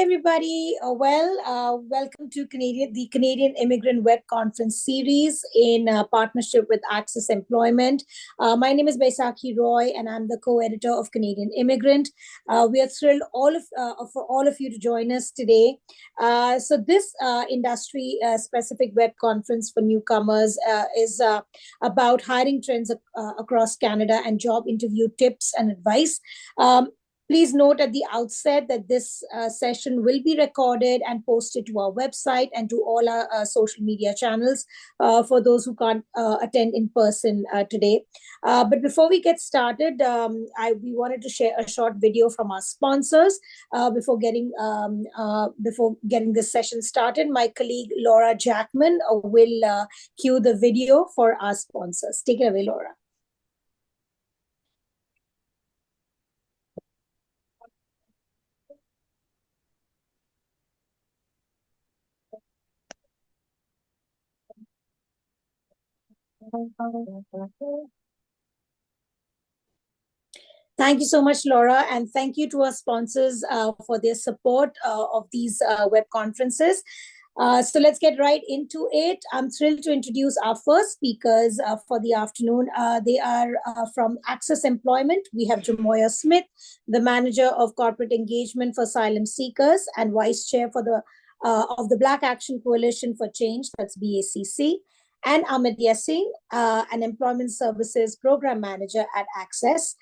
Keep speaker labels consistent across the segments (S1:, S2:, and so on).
S1: everybody. Welcome to the Canadian Immigrant Web Conference series in partnership with ACCES Employment. My name is Baisakhi Roy, and I'm the co-editor of Canadian Immigrant. We are thrilled for all of you to join us today. So this industry-specific web conference for newcomers is about hiring trends across Canada and job interview tips and advice. Please note at the outset that this session will be recorded and posted to our website and to all our social media channels for those who can't attend in person today. But before we get started, we wanted to share a short video from our sponsors before getting this session started. My colleague Laura Jackman will cue the video for our sponsors. Take it away, Laura. Thank you so much, Laura, and thank you to our sponsors for their support of these web conferences. So let's get right into it. I'm thrilled to introduce our first speakers for the afternoon. They are from ACCES Employment. We have Jamoya Smith, the Manager of Corporate Engagement for Asylum Seekers and Vice Chair for of the Black Action Coalition for Change, that's BACC. And Ahmed Yassin, an Employment Services Program Manager at ACCES.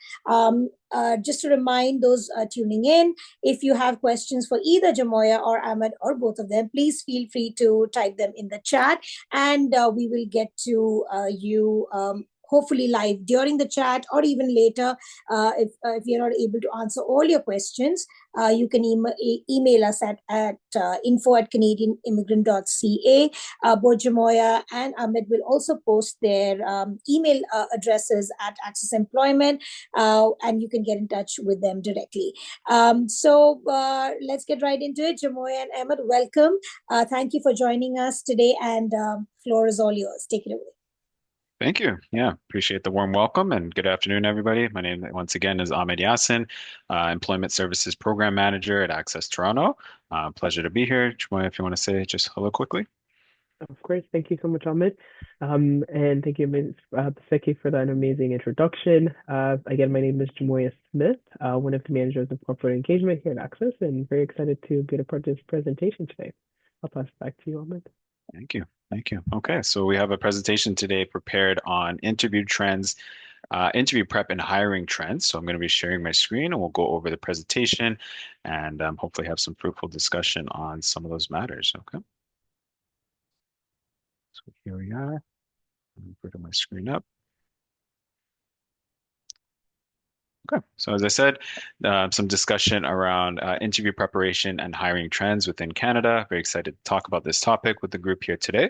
S1: Just to remind those tuning in, if you have questions for either Jamoya or Ahmed or both of them, please feel free to type them in the chat, and we will get to you hopefully live during the chat or even later. If you're not able to answer all your questions, you can email us at info@canadianimmigrant.ca. Both Jamoya and Ahmed will also post their email addresses at ACCES Employment, and you can get in touch with them directly. So let's get right into it. Jamoya and Ahmed, welcome. Thank you for joining us today, and floor is all yours. Take it away.
S2: Thank you. Yeah, appreciate the warm welcome and good afternoon, everybody. My name once again is Ahmed Yassin, Employment Services Program Manager at ACCES Toronto. Pleasure to be here. Jamoya, if you want to say just hello quickly.
S3: Of course. Thank you so much, Ahmed. And thank you, Ms. Baseki, for that amazing introduction. Again, my name is Jamoya Smith, one of the managers of corporate engagement here at ACCES, and very excited to be a part of this presentation today. I'll pass it back to you, Ahmed.
S2: Thank you. Thank you. Okay, so we have a presentation today prepared on interview trends, interview prep and hiring trends. So I'm going to be sharing my screen and we'll go over the presentation and hopefully have some fruitful discussion on some of those matters. Okay. So here we are. Let me put my screen up. Okay, so as I said, some discussion around interview preparation and hiring trends within Canada. Very excited to talk about this topic with the group here today.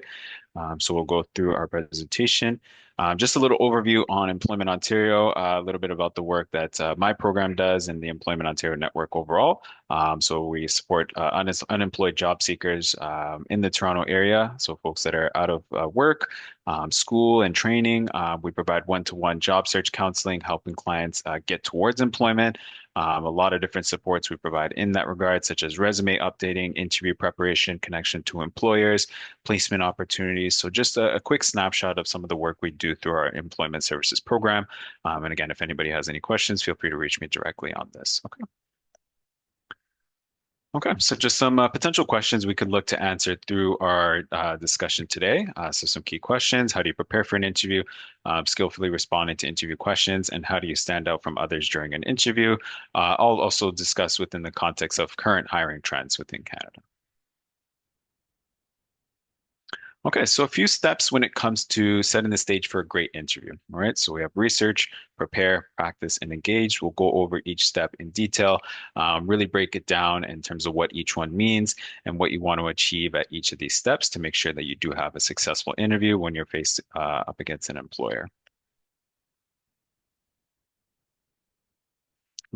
S2: So we'll go through our presentation. Just a little overview on Employment Ontario, a little bit about the work that my program does and the Employment Ontario network overall. So we support unemployed job seekers in the Toronto area. So folks that are out of work, school and training. We provide one-to-one job search counseling, helping clients get towards employment. A lot of different supports we provide in that regard, such as resume updating, interview preparation, connection to employers, placement opportunities. So just a quick snapshot of some of the work we do through our employment services program. And again, if anybody has any questions, feel free to reach me directly on this. Okay. Okay, so just some potential questions we could look to answer through our discussion today. So some key questions: how do you prepare for an interview, skillfully responding to interview questions, and how do you stand out from others during an interview? I'll also discuss within the context of current hiring trends within Canada. Okay, so a few steps when it comes to setting the stage for a great interview. All right, so we have research, prepare, practice, and engage. We'll go over each step in detail, really break it down in terms of what each one means and what you want to achieve at each of these steps to make sure that you do have a successful interview when you're faced up against an employer.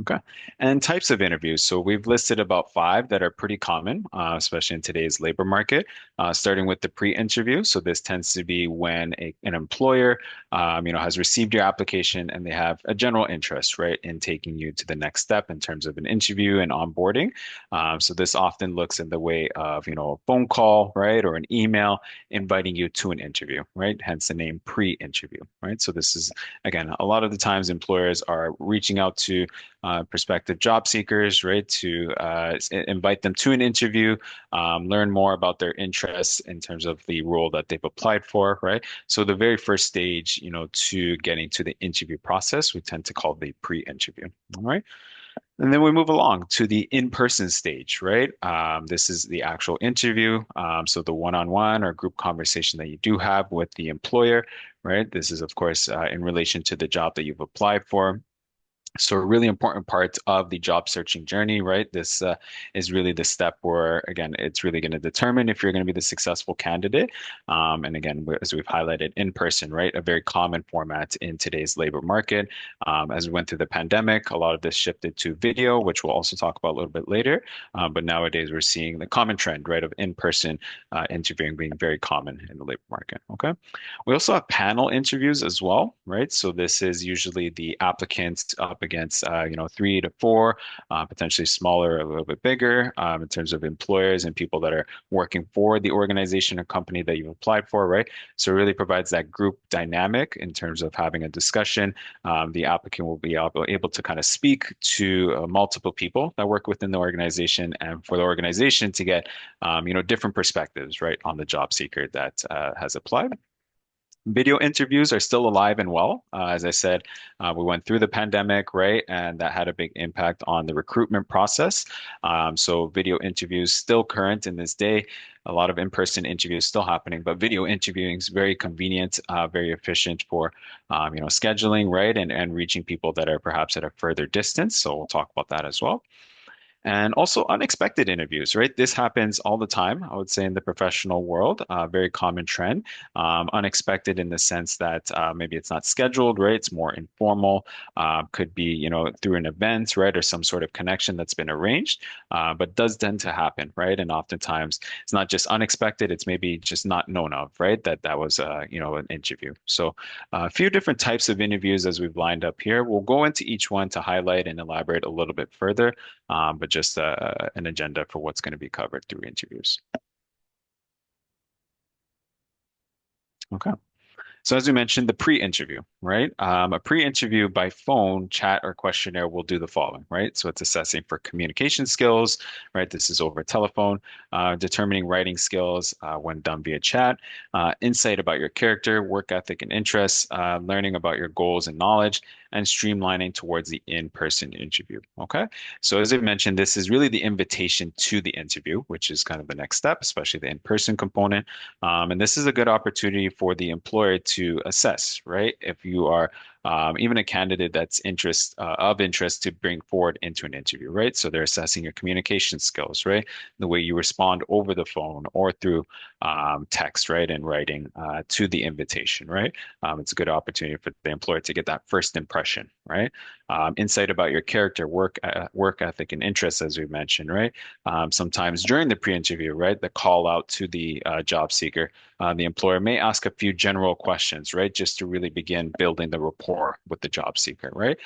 S2: Okay, and types of interviews. So we've listed about 5 that are pretty common, especially in today's labor market, starting with the pre-interview. So this tends to be when an employer has received your application and they have a general interest, right, in taking you to the next step in terms of an interview and onboarding. So this often looks in the way of, a phone call, right, or an email inviting you to an interview, right? Hence the name pre-interview, right? So this is, again, a lot of the times employers are reaching out to prospective job seekers, right, to invite them to an interview, learn more about their interests in terms of the role that they've applied for, right? So the very first stage, to getting to the interview process, we tend to call the pre-interview, all right? And then we move along to the in-person stage, right? This is the actual interview. So the one-on-one or group conversation that you do have with the employer, right? This is, of course, in relation to the job that you've applied for. So a really important part of the job searching journey, right? This is really the step where, again, it's really going to determine if you're going to be the successful candidate. And again, as we've highlighted, in person, right? A very common format in today's labor market. As we went through the pandemic, a lot of this shifted to video, which we'll also talk about a little bit later. But nowadays, we're seeing the common trend, right, of in-person interviewing being very common in the labor market. Okay. We also have panel interviews as well, right? So this is usually the applicants up against, 3 to 4, potentially smaller, a little bit bigger, in terms of employers and people that are working for the organization or company that you've applied for, right? So it really provides that group dynamic in terms of having a discussion. The applicant will be able to kind of speak to multiple people that work within the organization, and for the organization to get, different perspectives, right, on the job seeker that has applied. Video interviews are still alive and well. As I said, we went through the pandemic, right? And that had a big impact on the recruitment process. So video interviews still current in this day. A lot of in-person interviews still happening, but video interviewing is very convenient, very efficient for, scheduling, right? And reaching people that are perhaps at a further distance. So we'll talk about that as well. And also unexpected interviews, right? This happens all the time, I would say, in the professional world, very common trend. Unexpected in the sense that maybe it's not scheduled, right? It's more informal, could be, through an event, right? Or some sort of connection that's been arranged, but does tend to happen, right? And oftentimes it's not just unexpected, it's maybe just not known of, right? That was, an interview. So a few different types of interviews as we've lined up here. We'll go into each one to highlight and elaborate a little bit further, but just an agenda for what's going to be covered through interviews. Okay. So as we mentioned, the pre-interview, right? A pre-interview by phone, chat, or questionnaire will do the following, right? So it's assessing for communication skills, right? This is over telephone, determining writing skills when done via chat, insight about your character, work ethic, and interests, learning about your goals and knowledge, and streamlining towards the in-person interview. Okay. So as I mentioned, this is really the invitation to the interview, which is kind of the next step, especially the in-person component. And this is a good opportunity for the employer to assess, right? If you are even a candidate that's of interest to bring forward into an interview, right? So they're assessing your communication skills, right? The way you respond over the phone or through text, right? And writing to the invitation, right? It's a good opportunity for the employer to get that first impression, right? Insight about your character, work ethic, and interests, as we mentioned, right? Sometimes during the pre-interview, right, the call out to the job seeker, the employer may ask a few general questions, right, just to really begin building the rapport with the job seeker, right?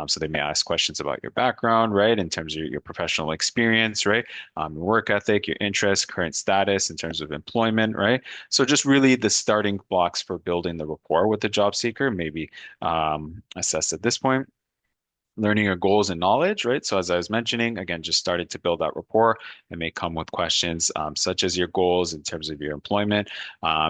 S2: So they may ask questions about your background, right, in terms of your professional experience, right, your work ethic, your interests, current status in terms of employment, right? So just really the starting blocks for building the rapport with the job seeker may be assessed at this point. Learning your goals and knowledge, right? So as I was mentioning, again, just starting to build that rapport. It may come with questions such as your goals in terms of your employment,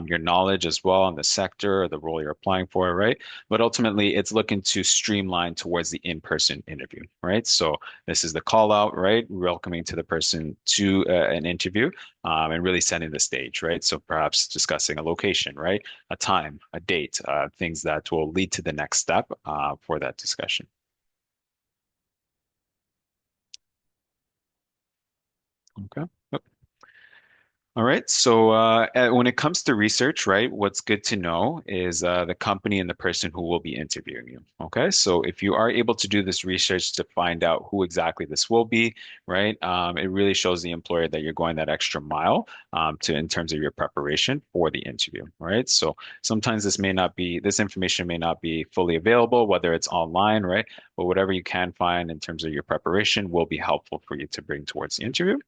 S2: your knowledge as well on the sector or the role you're applying for, right? But ultimately, it's looking to streamline towards the in-person interview, right? So this is the call out, right? Welcoming to the person to an interview and really setting the stage, right? So perhaps discussing a location, right? A time, a date, things that will lead to the next step for that discussion. Okay. All right. So when it comes to research, right, what's good to know is the company and the person who will be interviewing you. Okay. So if you are able to do this research to find out who exactly this will be, right, it really shows the employer that you're going that extra mile to in terms of your preparation for the interview, right? So sometimes this information may not be fully available, whether it's online, right? But whatever you can find in terms of your preparation will be helpful for you to bring towards the interview.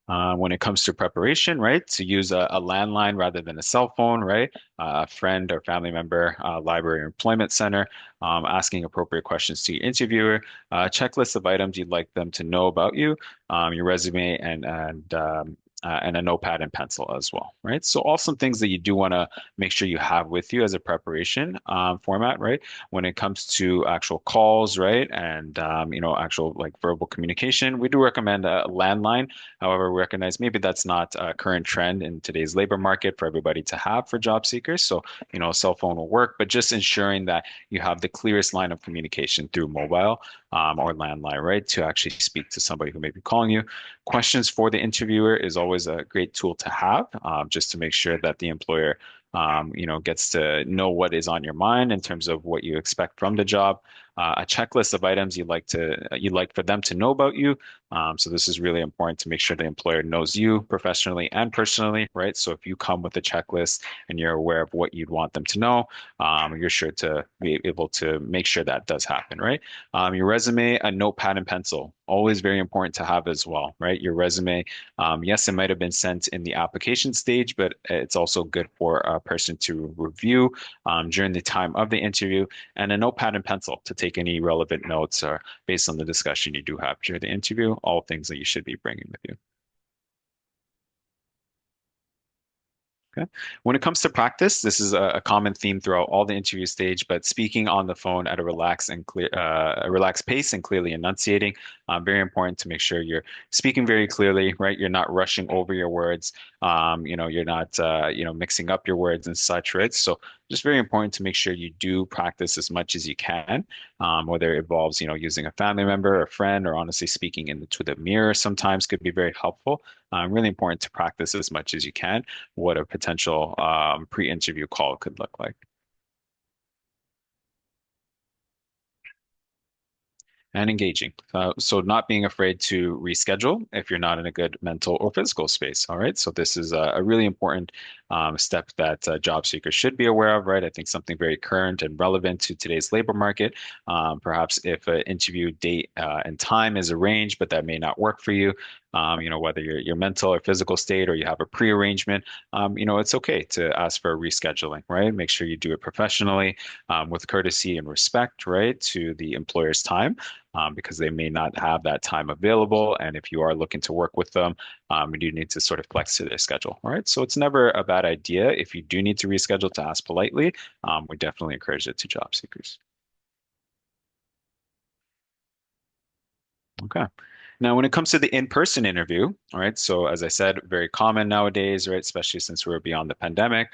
S2: When it comes to preparation, right? To use a landline rather than a cell phone, right? A friend or family member, library or employment center, asking appropriate questions to your interviewer, checklist of items you'd like them to know about you, your resume, and a notepad and pencil as well, right? So all some things that you do want to make sure you have with you as a preparation format, right? When it comes to actual calls, right? And actual like verbal communication, we do recommend a landline. However, we recognize maybe that's not a current trend in today's labor market for everybody to have for job seekers. So, a cell phone will work, but just ensuring that you have the clearest line of communication through mobile or landline, right, to actually speak to somebody who may be calling you. Questions for the interviewer is always a great tool to have, just to make sure that the employer, gets to know what is on your mind in terms of what you expect from the job. A checklist of items you'd like for them to know about you. So this is really important to make sure the employer knows you professionally and personally, right? So if you come with a checklist and you're aware of what you'd want them to know, you're sure to be able to make sure that does happen, right? Your resume, a notepad and pencil, always very important to have as well, right? Your resume, yes, it might have been sent in the application stage, but it's also good for a person to review during the time of the interview, and a notepad and pencil to take any relevant notes or based on the discussion you do have during the interview, all things that you should be bringing with you. Okay. When it comes to practice, this is a common theme throughout all the interview stage, but speaking on the phone at a relaxed pace and clearly enunciating, very important to make sure you're speaking very clearly, right? You're not rushing over your words. You're not, mixing up your words and such, right? So just very important to make sure you do practice as much as you can, whether it involves, using a family member, a friend, or honestly speaking to the mirror sometimes could be very helpful. Really important to practice as much as you can what a potential pre-interview call could look like. And engaging. So not being afraid to reschedule if you're not in a good mental or physical space. All right. So this is a really important step that job seekers should be aware of, right? I think something very current and relevant to today's labor market. Perhaps if an interview date and time is arranged, but that may not work for you, whether your mental or physical state or you have a pre-arrangement, it's okay to ask for a rescheduling, right? Make sure you do it professionally, with courtesy and respect, right, to the employer's time, because they may not have that time available. And if you are looking to work with them, you do need to sort of flex to their schedule, right? So it's never a bad idea if you do need to reschedule to ask politely. We definitely encourage it to job seekers. Okay. Now, when it comes to the in-person interview, all right, so as I said, very common nowadays, right, especially since we're beyond the pandemic.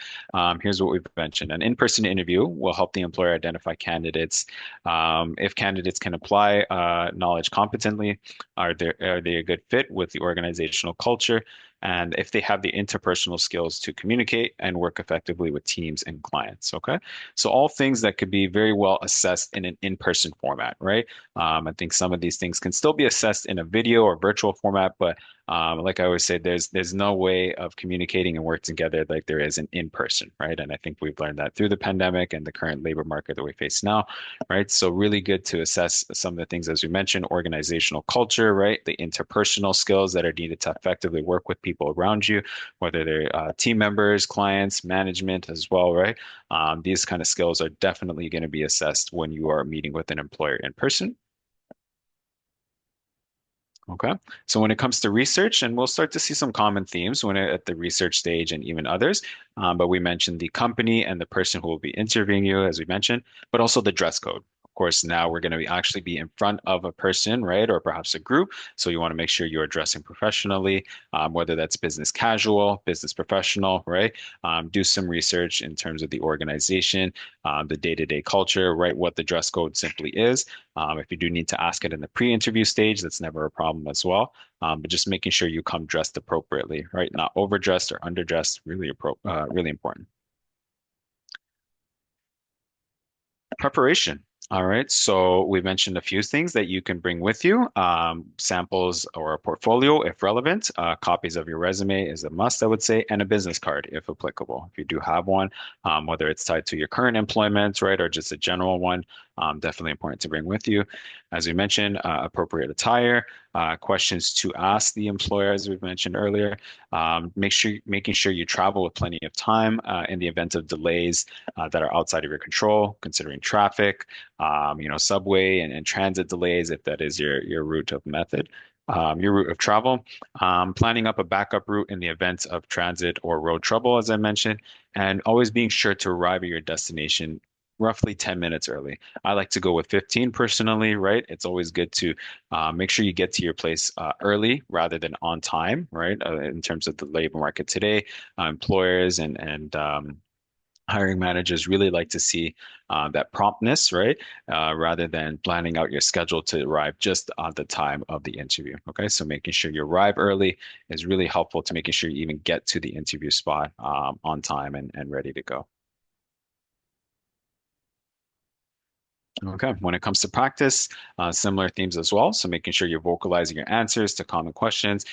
S2: Here's what we've mentioned. An in-person interview will help the employer identify candidates. If candidates can apply knowledge competently, are they a good fit with the organizational culture? And if they have the interpersonal skills to communicate and work effectively with teams and clients, okay? So all things that could be very well assessed in an in-person format, right? I think some of these things can still be assessed in a video or virtual format, but like I always say, there's no way of communicating and working together like there is in person, right? And I think we've learned that through the pandemic and the current labor market that we face now, right? So really good to assess some of the things, as we mentioned, organizational culture, right? The interpersonal skills that are needed to effectively work with people around you, whether they're team members, clients, management as well, right? These kind of skills are definitely going to be assessed when you are meeting with an employer in person. Okay. So when it comes to research, and we'll start to see some common themes at the research stage and even others, but we mentioned the company and the person who will be interviewing you, as we mentioned, but also the dress code. Of course, now we're going to actually be in front of a person, right? Or perhaps a group. So you want to make sure you're dressing professionally, whether that's business casual, business professional, right? Do some research in terms of the organization, the day-to-day culture, right? What the dress code simply is. If you do need to ask it in the pre-interview stage, that's never a problem as well. But just making sure you come dressed appropriately, right? Not overdressed or underdressed, really important. Preparation. All right. So we mentioned a few things that you can bring with you. Samples or a portfolio if relevant. Copies of your resume is a must, I would say, and a business card if applicable. If you do have one, whether it's tied to your current employment, right, or just a general one, definitely important to bring with you. As we mentioned, appropriate attire, questions to ask the employer, as we've mentioned earlier. Making sure you travel with plenty of time in the event of delays that are outside of your control, considering traffic, subway and transit delays, if that is your route of method, your route of travel. Planning up a backup route in the event of transit or road trouble, as I mentioned, and always being sure to arrive at your destination roughly 10 minutes early. I like to go with 15 personally, right? It's always good to make sure you get to your place early rather than on time, right? In terms of the labor market today, employers and hiring managers really like to see that promptness, right? Rather than planning out your schedule to arrive just at the time of the interview. Okay, so making sure you arrive early is really helpful to making sure you even get to the interview spot on time and ready to go. Okay, when it comes to practice, similar themes as well. So making sure you're vocalizing your answers to common questions,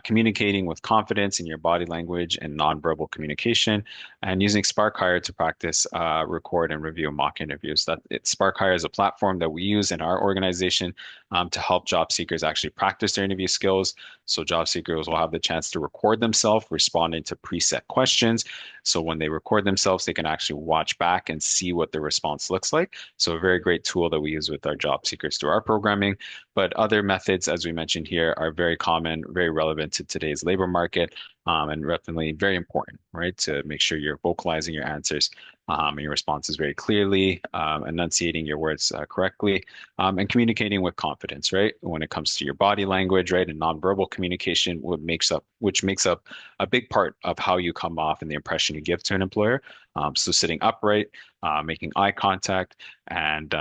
S2: communicating with confidence in your body language and nonverbal communication, and using Spark Hire to practice, record, and review mock interviews. Spark Hire is a platform that we use in our organization to help job seekers actually practice their interview skills. So job seekers will have the chance to record themselves responding to preset questions. So when they record themselves, they can actually watch back and see what the response looks like. So a very great tool that we use with our job seekers through our programming. But other methods, as we mentioned here, are very common, very relevant to today's labor market, and definitely very important, right? To make sure you're vocalizing your answers and your responses very clearly, enunciating your words correctly, and communicating with confidence, right? When it comes to your body language, right, and nonverbal communication, which makes up a big part of how you come off and the impression you give to an employer. So sitting upright, making eye contact, and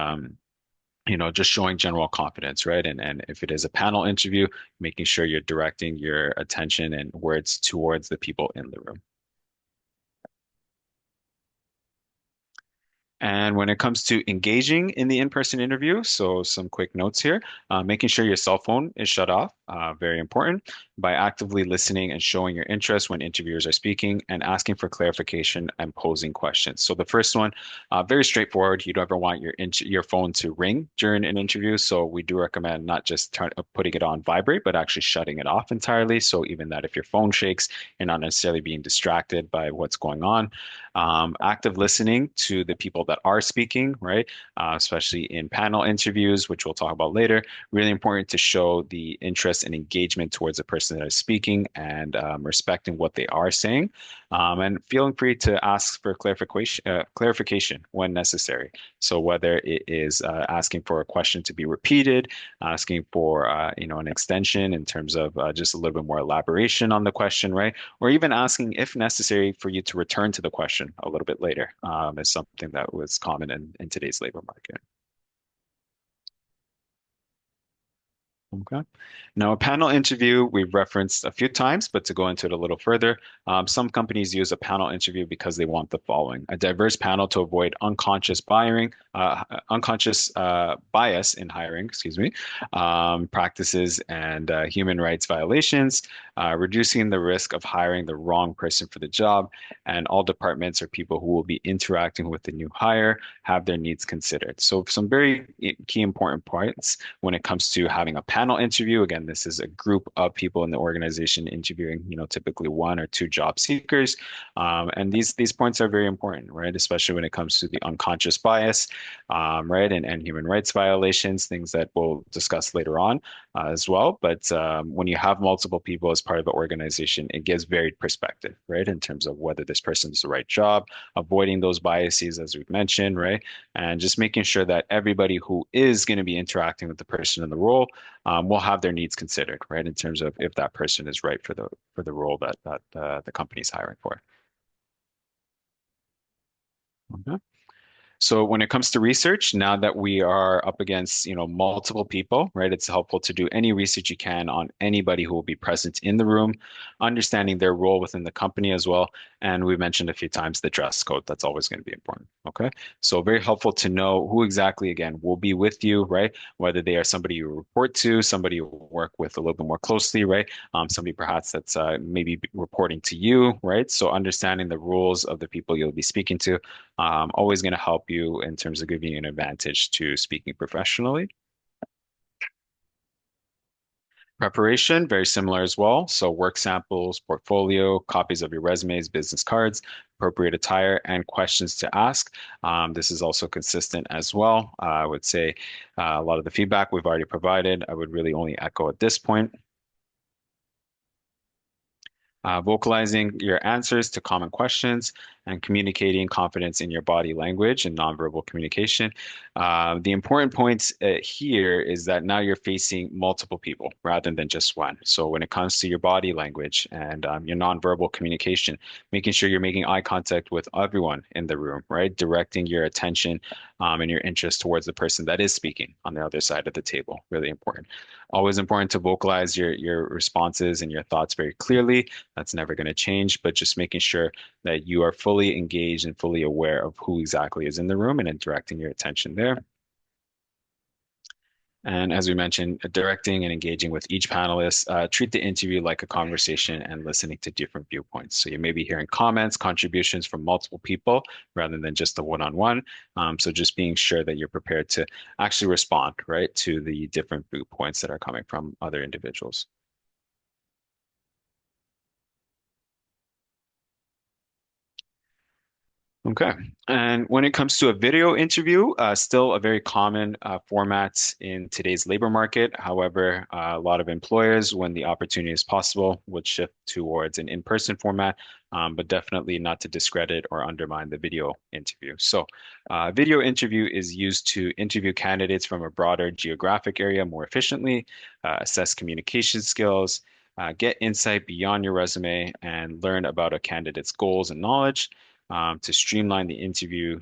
S2: just showing general confidence, right? And if it is a panel interview, making sure you're directing your attention and words towards the people in the room. And when it comes to engaging in the in-person interview, so some quick notes here, making sure your cell phone is shut off, very important, by actively listening and showing your interest when interviewers are speaking and asking for clarification and posing questions. So the first one, very straightforward. You don't ever want your phone to ring during an interview. So we do recommend not just putting it on vibrate, but actually shutting it off entirely. So even that if your phone shakes, you're not necessarily being distracted by what's going on. Active listening to the people that are speaking, right? Especially in panel interviews, which we'll talk about later. Really important to show the interest and engagement towards the person that is speaking and respecting what they are saying. And feeling free to ask for clarification when necessary. So whether it is asking for a question to be repeated, asking for an extension in terms of just a little bit more elaboration on the question, right? Or even asking, if necessary, for you to return to the question a little bit later, is something that was common in today's labor market. Okay. Now, a panel interview we've referenced a few times, but to go into it a little further, some companies use a panel interview because they want the following: a diverse panel to avoid unconscious bias in hiring, practices and human rights violations, reducing the risk of hiring the wrong person for the job, and all departments or people who will be interacting with the new hire have their needs considered. So some very key important points when it comes to having a panel interview. Again, this is a group of people in the organization interviewing, typically one or two job seekers. And these points are very important, right? Especially when it comes to the unconscious bias, right? And human rights violations, things that we'll discuss later on. as well. But when you have multiple people as part of an organization, it gives varied perspective, right? In terms of whether this person is the right job, avoiding those biases, as we've mentioned, right? And just making sure that everybody who is going to be interacting with the person in the role will have their needs considered, right? In terms of if that person is right for the role that the company is hiring for. Okay. So when it comes to research, now that we are up against, multiple people, right, it's helpful to do any research you can on anybody who will be present in the room, understanding their role within the company as well. And we mentioned a few times the dress code. That's always going to be important. Okay. So very helpful to know who exactly, again, will be with you, right? Whether they are somebody you report to, somebody you work with a little bit more closely, right? Somebody perhaps that's maybe reporting to you, right? So understanding the rules of the people you'll be speaking to always going to help you in terms of giving you an advantage to speaking professionally. Preparation, very similar as well. So work samples, portfolio, copies of your resumes, business cards, appropriate attire, and questions to ask. This is also consistent as well. I would say a lot of the feedback we've already provided, I would really only echo at this point. Vocalizing your answers to common questions and communicating confidence in your body language and nonverbal communication. The important points here is that now you're facing multiple people rather than just one. So when it comes to your body language and your nonverbal communication, making sure you're making eye contact with everyone in the room, right? Directing your attention and your interest towards the person that is speaking on the other side of the table. Really important. Always important to vocalize your responses and your thoughts very clearly. That's never going to change, but just making sure that you are fully engaged and fully aware of who exactly is in the room and directing your attention there. And as we mentioned, directing and engaging with each panelist, treat the interview like a conversation and listening to different viewpoints. So you may be hearing comments, contributions from multiple people rather than just a one-on-one. So just being sure that you're prepared to actually respond, right, to the different viewpoints that are coming from other individuals. Okay. And when it comes to a video interview, still a very common format in today's labor market. However, a lot of employers, when the opportunity is possible, would shift towards an in-person format, but definitely not to discredit or undermine the video interview. So, video interview is used to interview candidates from a broader geographic area more efficiently, assess communication skills, get insight beyond your resume, and learn about a candidate's goals and knowledge to streamline the interview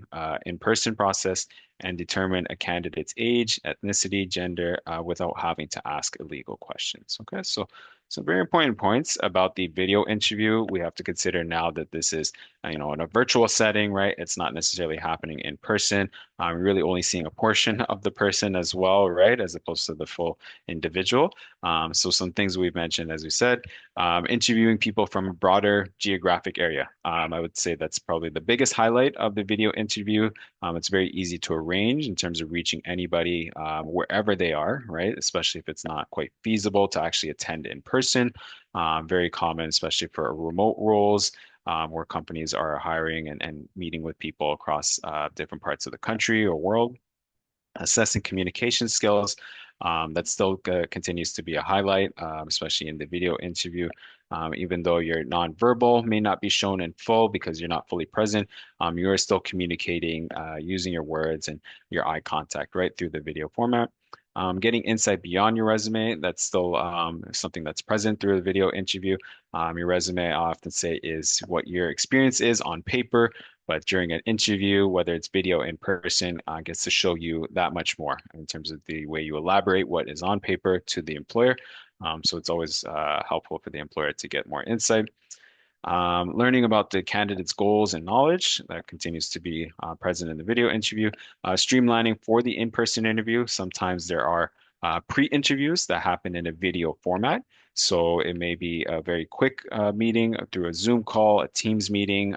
S2: in-person process and determine a candidate's age, ethnicity, gender without having to ask illegal questions. Okay, so some very important points about the video interview. We have to consider now that this is, in a virtual setting, right? It's not necessarily happening in person. We're really only seeing a portion of the person as well, right? As opposed to the full individual. So some things we've mentioned, as we said, interviewing people from a broader geographic area. I would say that's probably the biggest highlight of the video interview. It's very easy to arrange in terms of reaching anybody wherever they are, right? Especially if it's not quite feasible to actually attend in person. Very common, especially for remote roles. Where companies are hiring and meeting with people across different parts of the country or world. Assessing communication skills, that still continues to be a highlight, especially in the video interview. Even though your nonverbal may not be shown in full because you're not fully present, you are still communicating using your words and your eye contact right through the video format. Getting insight beyond your resume, that's still something that's present through the video interview. Your resume, I often say, is what your experience is on paper, but during an interview, whether it's video in person, gets to show you that much more in terms of the way you elaborate what is on paper to the employer. So it's always helpful for the employer to get more insight. Learning about the candidate's goals and knowledge that continues to be present in the video interview. Streamlining for the in-person interview. Sometimes there are pre-interviews that happen in a video format. So it may be a very quick meeting through a Zoom call, a Teams meeting,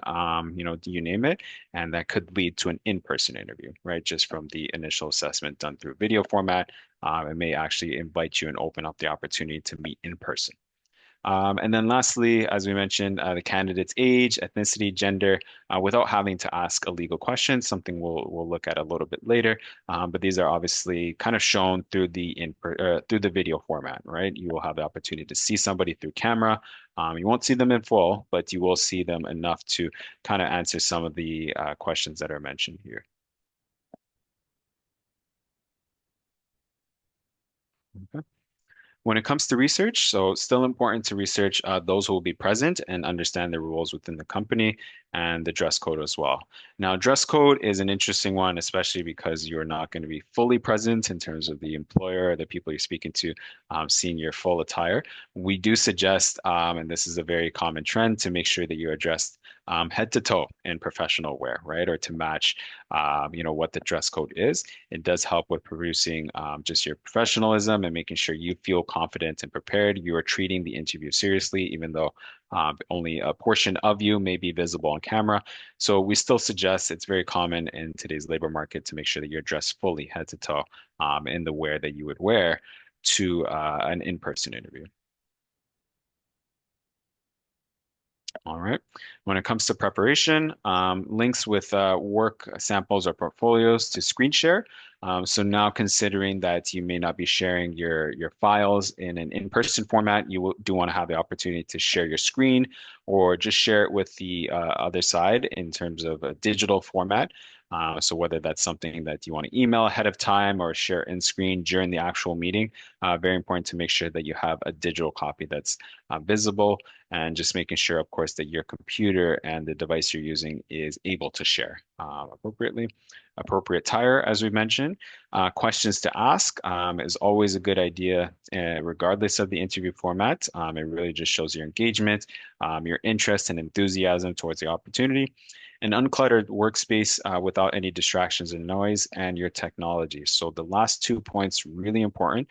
S2: you name it, and that could lead to an in-person interview, right? Just from the initial assessment done through video format, it may actually invite you and open up the opportunity to meet in person. And then lastly, as we mentioned, the candidate's age, ethnicity, gender, without having to ask a legal question, something we'll look at a little bit later. But these are obviously kind of shown through through the video format, right? You will have the opportunity to see somebody through camera. You won't see them in full, but you will see them enough to kind of answer some of the questions that are mentioned here. Okay. When it comes to research, so it's still important to research those who will be present and understand the rules within the company and the dress code as well. Now, dress code is an interesting one, especially because you're not going to be fully present in terms of the employer, the people you're speaking to, seeing your full attire. We do suggest, and this is a very common trend, to make sure that you're dressed head to toe in professional wear, right? Or to match, what the dress code is. It does help with producing just your professionalism and making sure you feel confident and prepared. You are treating the interview seriously, even though only a portion of you may be visible on camera. So we still suggest it's very common in today's labor market to make sure that you're dressed fully head to toe in the wear that you would wear to an in-person interview. All right. When it comes to preparation, links with work samples or portfolios to screen share. So now considering that you may not be sharing your files in an in-person format, do want to have the opportunity to share your screen or just share it with the other side in terms of a digital format. So whether that's something that you want to email ahead of time or share in screen during the actual meeting, very important to make sure that you have a digital copy that's visible and just making sure, of course, that your computer and the device you're using is able to share appropriately. Appropriate tire, as we mentioned. Questions to ask is always a good idea, regardless of the interview format. It really just shows your engagement, your interest and enthusiasm towards the opportunity. An uncluttered workspace without any distractions and noise, and your technology. So the last 2 points really important,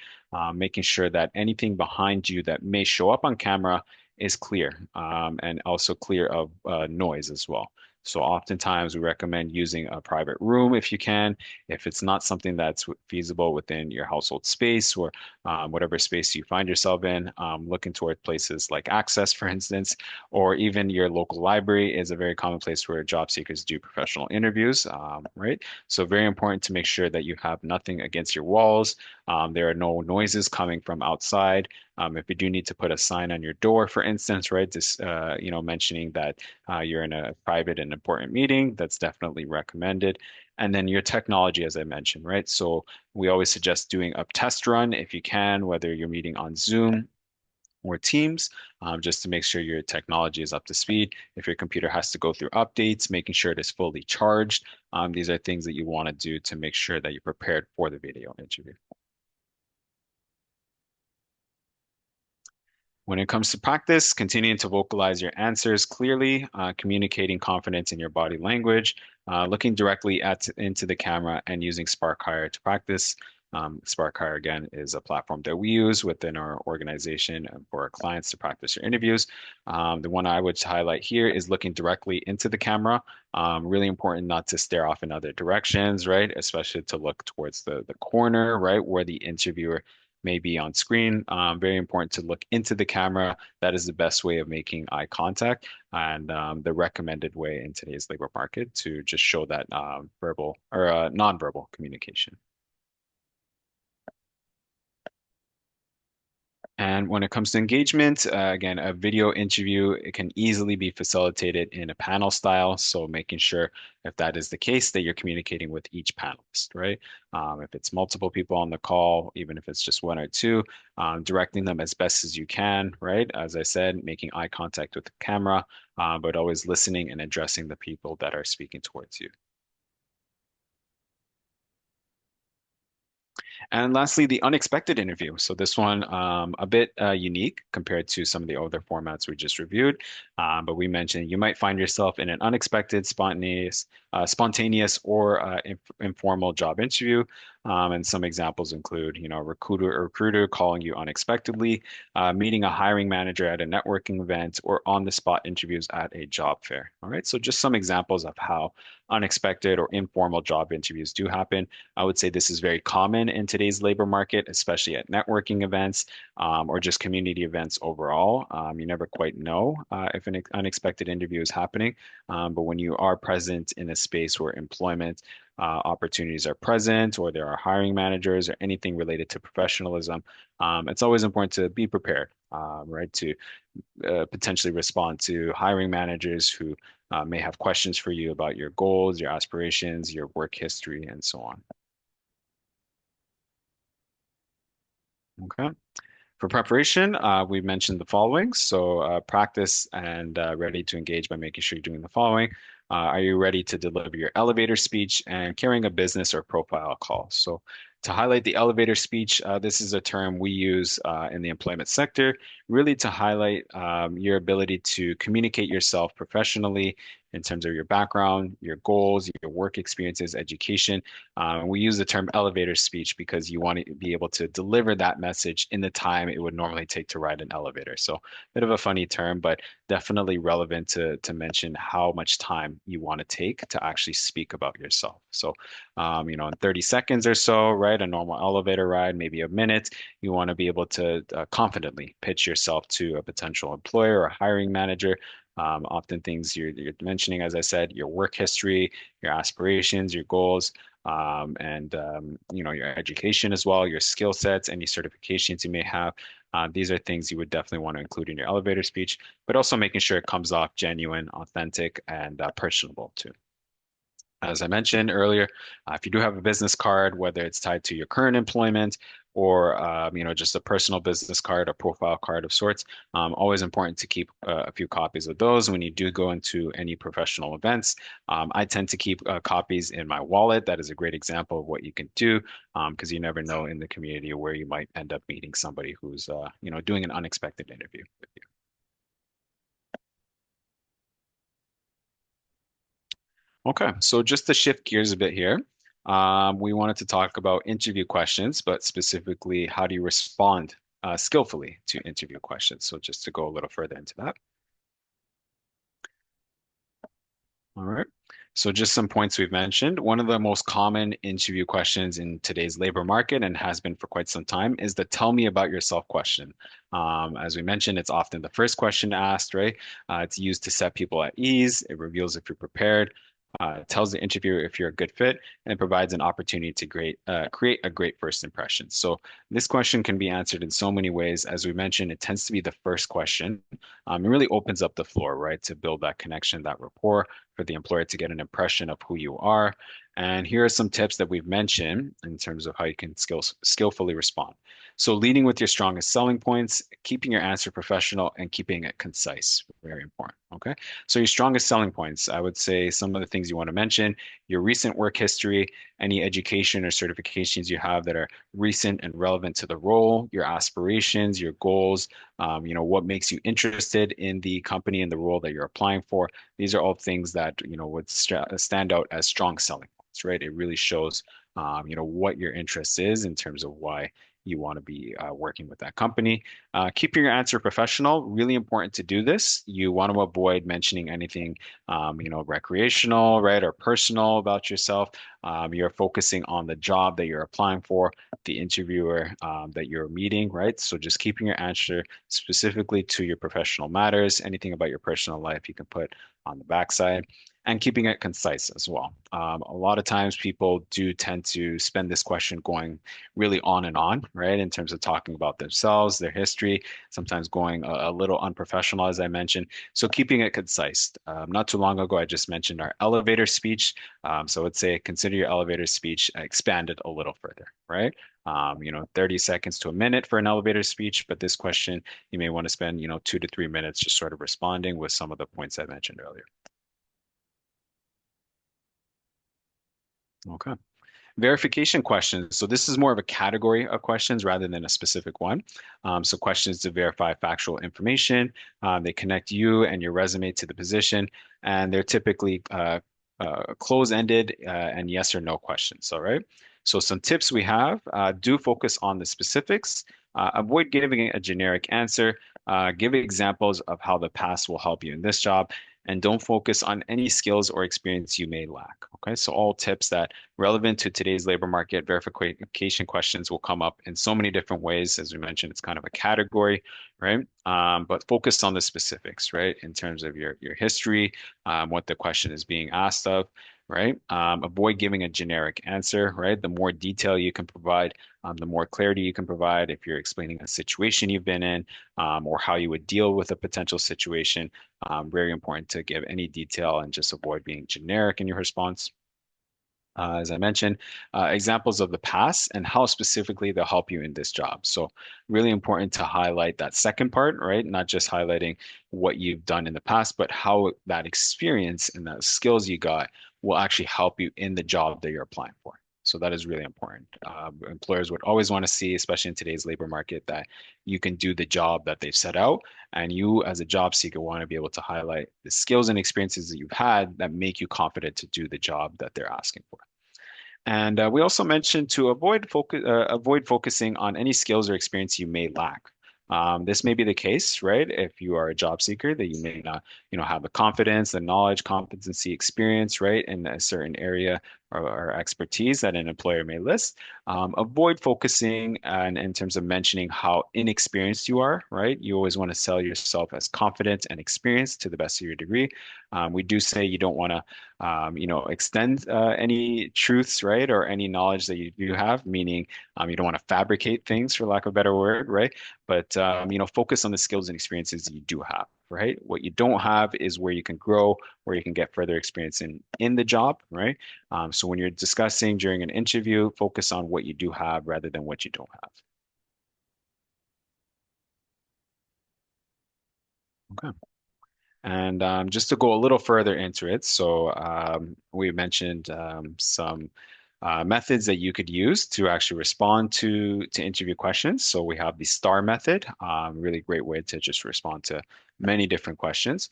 S2: making sure that anything behind you that may show up on camera is clear and also clear of noise as well. So oftentimes we recommend using a private room if you can. If it's not something that's feasible within your household space or whatever space you find yourself in, looking toward places like ACCESS, for instance, or even your local library is a very common place where job seekers do professional interviews, right? So very important to make sure that you have nothing against your walls. There are no noises coming from outside. If you do need to put a sign on your door, for instance, right, just mentioning that you're in a private and important meeting, that's definitely recommended. And then your technology, as I mentioned, right? So we always suggest doing a test run if you can, whether you're meeting on Zoom or Teams, just to make sure your technology is up to speed. If your computer has to go through updates, making sure it is fully charged. These are things that you want to do to make sure that you're prepared for the video interview. When it comes to practice, continuing to vocalize your answers clearly, communicating confidence in your body language, looking directly into the camera, and using Spark Hire to practice. Spark Hire, again, is a platform that we use within our organization for our clients to practice your interviews. The one I would highlight here is looking directly into the camera. Really important not to stare off in other directions, right? Especially to look towards the corner, right, where the interviewer may be on screen. Very important to look into the camera. That is the best way of making eye contact and the recommended way in today's labor market to just show that verbal or nonverbal communication. And when it comes to engagement, again, a video interview, it can easily be facilitated in a panel style. So making sure if that is the case, that you're communicating with each panelist, right? If it's multiple people on the call, even if it's just one or two, directing them as best as you can, right? As I said, making eye contact with the camera, but always listening and addressing the people that are speaking towards you. And lastly, the unexpected interview. So this one a bit unique compared to some of the other formats we just reviewed. But we mentioned you might find yourself in an unexpected, spontaneous or informal job interview. And some examples include, a recruiter calling you unexpectedly, meeting a hiring manager at a networking event, or on-the-spot interviews at a job fair. All right, so just some examples of how unexpected or informal job interviews do happen. I would say this is very common in today's labor market, especially at networking events or just community events overall. You never quite know if an unexpected interview is happening, but when you are present in a space where employment opportunities are present, or there are hiring managers, or anything related to professionalism, it's always important to be prepared, right? To potentially respond to hiring managers who may have questions for you about your goals, your aspirations, your work history, and so on. Okay. For preparation, we mentioned the following. So practice and ready to engage by making sure you're doing the following. Are you ready to deliver your elevator speech and carrying a business or profile call? So to highlight the elevator speech, this is a term we use in the employment sector, really to highlight your ability to communicate yourself professionally in terms of your background, your goals, your work experiences, education. We use the term elevator speech because you want to be able to deliver that message in the time it would normally take to ride an elevator. So, a bit of a funny term, but definitely relevant to mention how much time you want to take to actually speak about yourself. So, in 30 seconds or so, right, a normal elevator ride, maybe a minute, you want to be able to confidently pitch yourself to a potential employer or hiring manager. Often things you're mentioning, as I said, your work history, your aspirations, your goals, and your education as well, your skill sets, any certifications you may have. These are things you would definitely want to include in your elevator speech, but also making sure it comes off genuine, authentic, and personable too. As I mentioned earlier, if you do have a business card, whether it's tied to your current employment or just a personal business card, a profile card of sorts, always important to keep a few copies of those when you do go into any professional events. I tend to keep copies in my wallet. That is a great example of what you can do because you never know in the community where you might end up meeting somebody who's doing an unexpected interview with you. Okay, so just to shift gears a bit here, we wanted to talk about interview questions, but specifically, how do you respond skillfully to interview questions? So just to go a little further into that. All right. So just some points we've mentioned. One of the most common interview questions in today's labor market and has been for quite some time is the tell me about yourself question. As we mentioned, it's often the first question asked, right? It's used to set people at ease. It reveals if you're prepared, tells the interviewer if you're a good fit, and it provides an opportunity to create a great first impression. So this question can be answered in so many ways. As we mentioned, it tends to be the first question. It really opens up the floor, right, to build that connection, that rapport for the employer to get an impression of who you are. And here are some tips that we've mentioned in terms of how you can skillfully respond. So leading with your strongest selling points, keeping your answer professional, and keeping it concise. Very important. Okay. So your strongest selling points, I would say some of the things you want to mention, your recent work history, any education or certifications you have that are recent and relevant to the role, your aspirations, your goals, what makes you interested in the company and the role that you're applying for. These are all things that, would stand out as strong selling points, right? It really shows, what your interest is in terms of why you want to be working with that company. Keeping your answer professional, really important to do this. You want to avoid mentioning anything, recreational, right, or personal about yourself. You're focusing on the job that you're applying for, the interviewer that you're meeting, right? So just keeping your answer specifically to your professional matters. Anything about your personal life you can put on the backside. And keeping it concise as well. A lot of times people do tend to spend this question going really on, right? In terms of talking about themselves, their history, sometimes going a little unprofessional, as I mentioned. So keeping it concise. Not too long ago, I just mentioned our elevator speech. So let's say consider your elevator speech expanded a little further, right? 30 seconds to a minute for an elevator speech, but this question, you may want to spend, 2 to 3 minutes just sort of responding with some of the points I mentioned earlier. Okay. Verification questions. So this is more of a category of questions rather than a specific one. So questions to verify factual information. They connect you and your resume to the position, and they're typically close-ended and yes or no questions. All right. So some tips we have, do focus on the specifics, avoid giving a generic answer, give examples of how the past will help you in this job, and don't focus on any skills or experience you may lack. Okay, so all tips that relevant to today's labor market. Verification questions will come up in so many different ways. As we mentioned, it's kind of a category, right? But focus on the specifics, right? In terms of your history, what the question is being asked of, right? Avoid giving a generic answer, right? The more detail you can provide, the more clarity you can provide if you're explaining a situation you've been in, or how you would deal with a potential situation. Very important to give any detail and just avoid being generic in your response. As I mentioned, examples of the past and how specifically they'll help you in this job. So really important to highlight that second part, right? Not just highlighting what you've done in the past, but how that experience and the skills you got will actually help you in the job that you're applying for. So that is really important. Employers would always want to see, especially in today's labor market, that you can do the job that they've set out. And you, as a job seeker, want to be able to highlight the skills and experiences that you've had that make you confident to do the job that they're asking for. And we also mentioned to avoid focusing on any skills or experience you may lack. This may be the case, right? If you are a job seeker, that you may not, have the confidence, the knowledge, competency, experience, right, in a certain area or expertise that an employer may list. Avoid focusing and in terms of mentioning how inexperienced you are, right? You always want to sell yourself as confident and experienced to the best of your degree. We do say you don't want to extend any truths, right, or any knowledge that you do have, meaning you don't want to fabricate things, for lack of a better word, right? But focus on the skills and experiences that you do have, right? What you don't have is where you can grow, where you can get further experience in the job, right? So when you're discussing during an interview, focus on what you do have rather than what you don't have. Okay. And just to go a little further into it, so we mentioned some methods that you could use to actually respond to interview questions. So we have the STAR method, really great way to just respond to many different questions.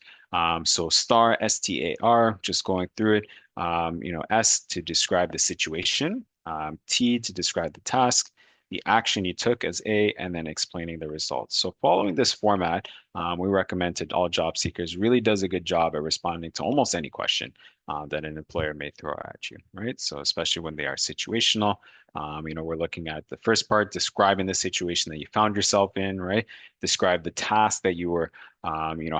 S2: So STAR, STAR, just going through it. S to describe the situation, T to describe the task, the action you took as A, and then explaining the results. So following this format, we recommend to all job seekers really does a good job at responding to almost any question that an employer may throw at you, right? So especially when they are situational, we're looking at the first part, describing the situation that you found yourself in, right? Describe the task that you were,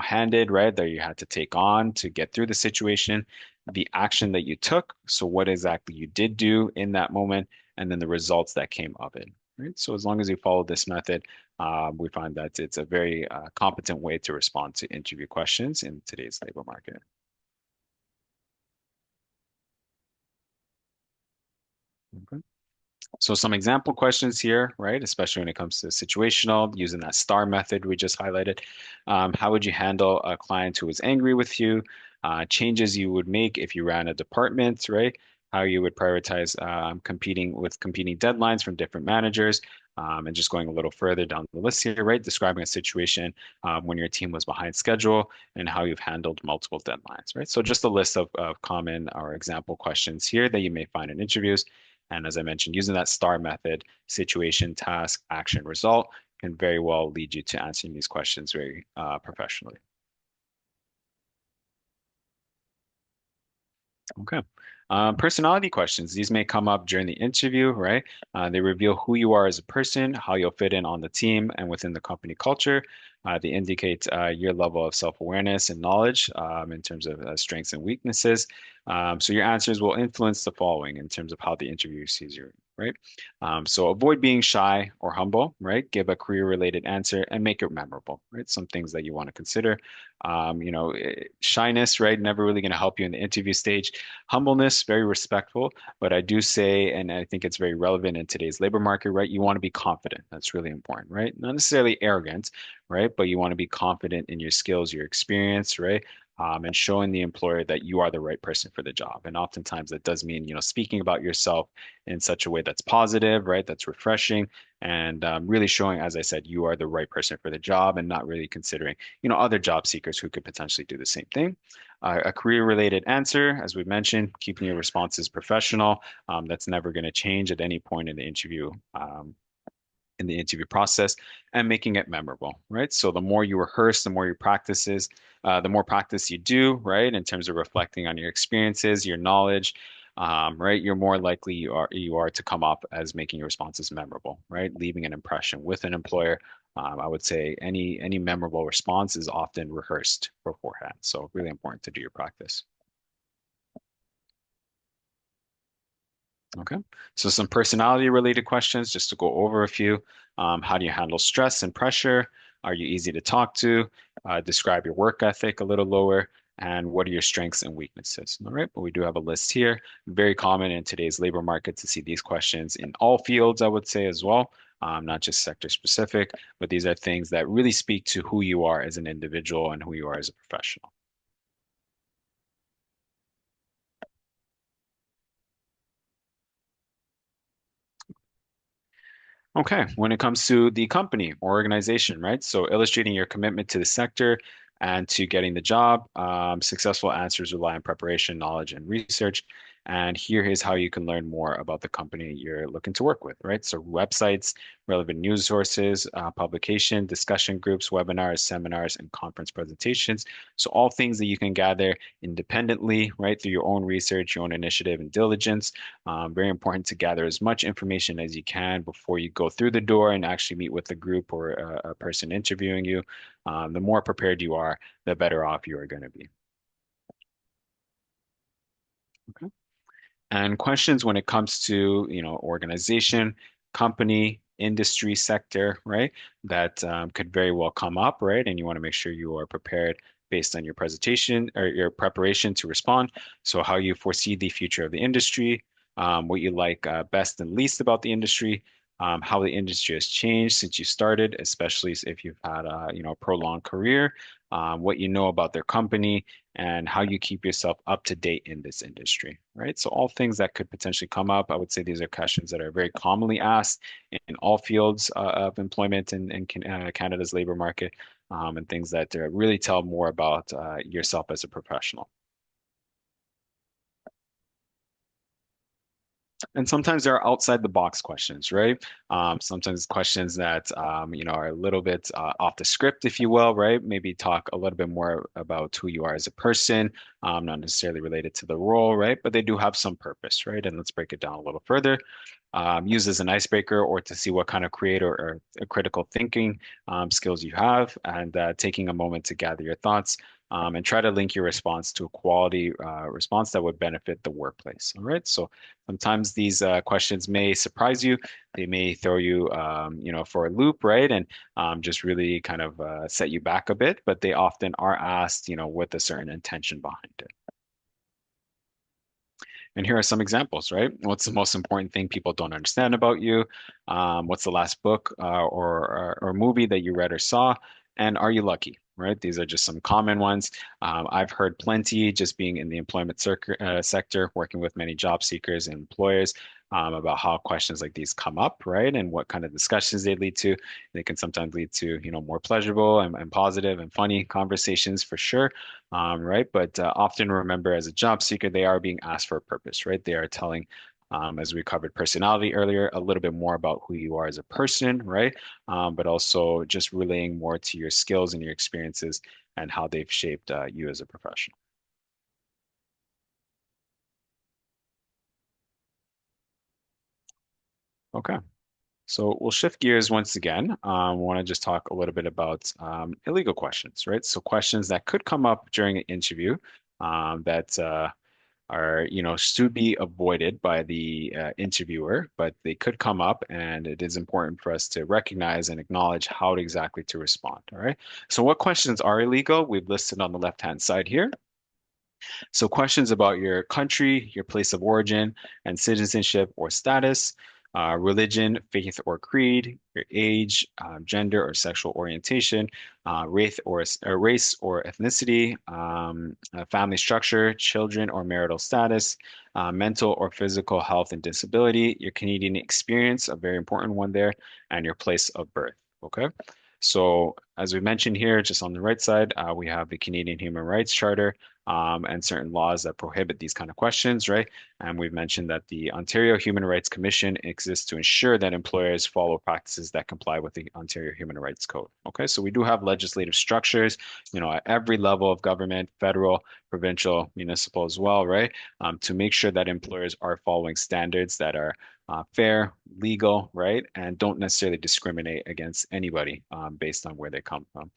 S2: handed, right? That you had to take on to get through the situation, the action that you took. So what exactly you did do in that moment, and then the results that came of it, right? So as long as you follow this method, we find that it's a very competent way to respond to interview questions in today's labor market. Okay. So some example questions here, right? Especially when it comes to situational, using that STAR method we just highlighted. How would you handle a client who was angry with you? Changes you would make if you ran a department, right? How you would prioritize competing deadlines from different managers, and just going a little further down the list here, right? Describing a situation when your team was behind schedule and how you've handled multiple deadlines, right? So just a list of common or example questions here that you may find in interviews. And as I mentioned, using that STAR method, situation, task, action, result, can very well lead you to answering these questions very professionally. Okay. Personality questions. These may come up during the interview, right? They reveal who you are as a person, how you'll fit in on the team and within the company culture. They indicate your level of self-awareness and knowledge in terms of strengths and weaknesses. So your answers will influence the following in terms of how the interviewer sees you, right? So avoid being shy or humble, right? Give a career-related answer and make it memorable, right? Some things that you want to consider. Shyness, right? Never really going to help you in the interview stage. Humbleness, very respectful, but I do say, and I think it's very relevant in today's labor market, right? You want to be confident. That's really important, right? Not necessarily arrogant, right? But you want to be confident in your skills, your experience, right? and showing the employer that you are the right person for the job. And oftentimes that does mean, speaking about yourself in such a way that's positive, right? That's refreshing and really showing, as I said, you are the right person for the job and not really considering, other job seekers who could potentially do the same thing. A career-related answer, as we mentioned, keeping your responses professional. That's never going to change at any point in the interview process, and making it memorable, right? So the more you rehearse, the more you practices, the more practice you do, right? In terms of reflecting on your experiences, your knowledge, right? You're more likely you are to come up as making your responses memorable, right? Leaving an impression with an employer. I would say any memorable response is often rehearsed beforehand. So really important to do your practice. Okay, so some personality related questions just to go over a few. How do you handle stress and pressure? Are you easy to talk to? Describe your work ethic a little lower. And what are your strengths and weaknesses? All right, but we do have a list here. Very common in today's labor market to see these questions in all fields, I would say as well, not just sector specific, but these are things that really speak to who you are as an individual and who you are as a professional. Okay, when it comes to the company or organization, right? So illustrating your commitment to the sector and to getting the job. Successful answers rely on preparation, knowledge, and research. And here is how you can learn more about the company you're looking to work with, right? So websites, relevant news sources, publication, discussion groups, webinars, seminars, and conference presentations. So all things that you can gather independently, right, through your own research, your own initiative and diligence. Very important to gather as much information as you can before you go through the door and actually meet with a group or a person interviewing you. The more prepared you are, the better off you are going to be. Okay. And questions when it comes to, organization, company, industry sector, right? That could very well come up, right? And you want to make sure you are prepared based on your presentation or your preparation to respond. So how you foresee the future of the industry, what you like best and least about the industry, how the industry has changed since you started, especially if you've had a prolonged career, what you know about their company, and how you keep yourself up to date in this industry, right? So all things that could potentially come up, I would say these are questions that are very commonly asked in all fields of employment in Canada's labor market, and things that really tell more about yourself as a professional. And sometimes there are outside the box questions, right? Sometimes questions that are a little bit off the script, if you will, right? Maybe talk a little bit more about who you are as a person, not necessarily related to the role, right? But they do have some purpose, right? And let's break it down a little further. Use as an icebreaker or to see what kind of creator or critical thinking skills you have, and taking a moment to gather your thoughts. And try to link your response to a quality response that would benefit the workplace. All right. So sometimes these questions may surprise you. They may throw you, for a loop, right? And just really kind of set you back a bit, but they often are asked, with a certain intention behind it. And here are some examples, right? What's the most important thing people don't understand about you? What's the last book or movie that you read or saw? And are you lucky, right? These are just some common ones. I've heard plenty just being in the employment sector, working with many job seekers and employers, about how questions like these come up, right? And what kind of discussions they lead to. They can sometimes lead to, more pleasurable and positive and funny conversations for sure, right? But often remember, as a job seeker, they are being asked for a purpose, right? They are telling, as we covered personality earlier, a little bit more about who you are as a person, right? But also just relaying more to your skills and your experiences and how they've shaped you as a professional. Okay. So we'll shift gears once again. We want to just talk a little bit about illegal questions, right? So questions that could come up during an interview that are, should be avoided by the interviewer, but they could come up, and it is important for us to recognize and acknowledge how exactly to respond. All right. So what questions are illegal? We've listed on the left-hand side here. So questions about your country, your place of origin, and citizenship or status. religion, faith or creed, your age, gender or sexual orientation, race or ethnicity, family structure, children or marital status, mental or physical health and disability, your Canadian experience, a very important one there, and your place of birth. Okay. So as we mentioned here, just on the right side, we have the Canadian Human Rights Charter and certain laws that prohibit these kind of questions, right? And we've mentioned that the Ontario Human Rights Commission exists to ensure that employers follow practices that comply with the Ontario Human Rights Code. Okay, so we do have legislative structures, at every level of government, federal, provincial, municipal as well, right? To make sure that employers are following standards that are fair, legal, right? And don't necessarily discriminate against anybody based on where they come from.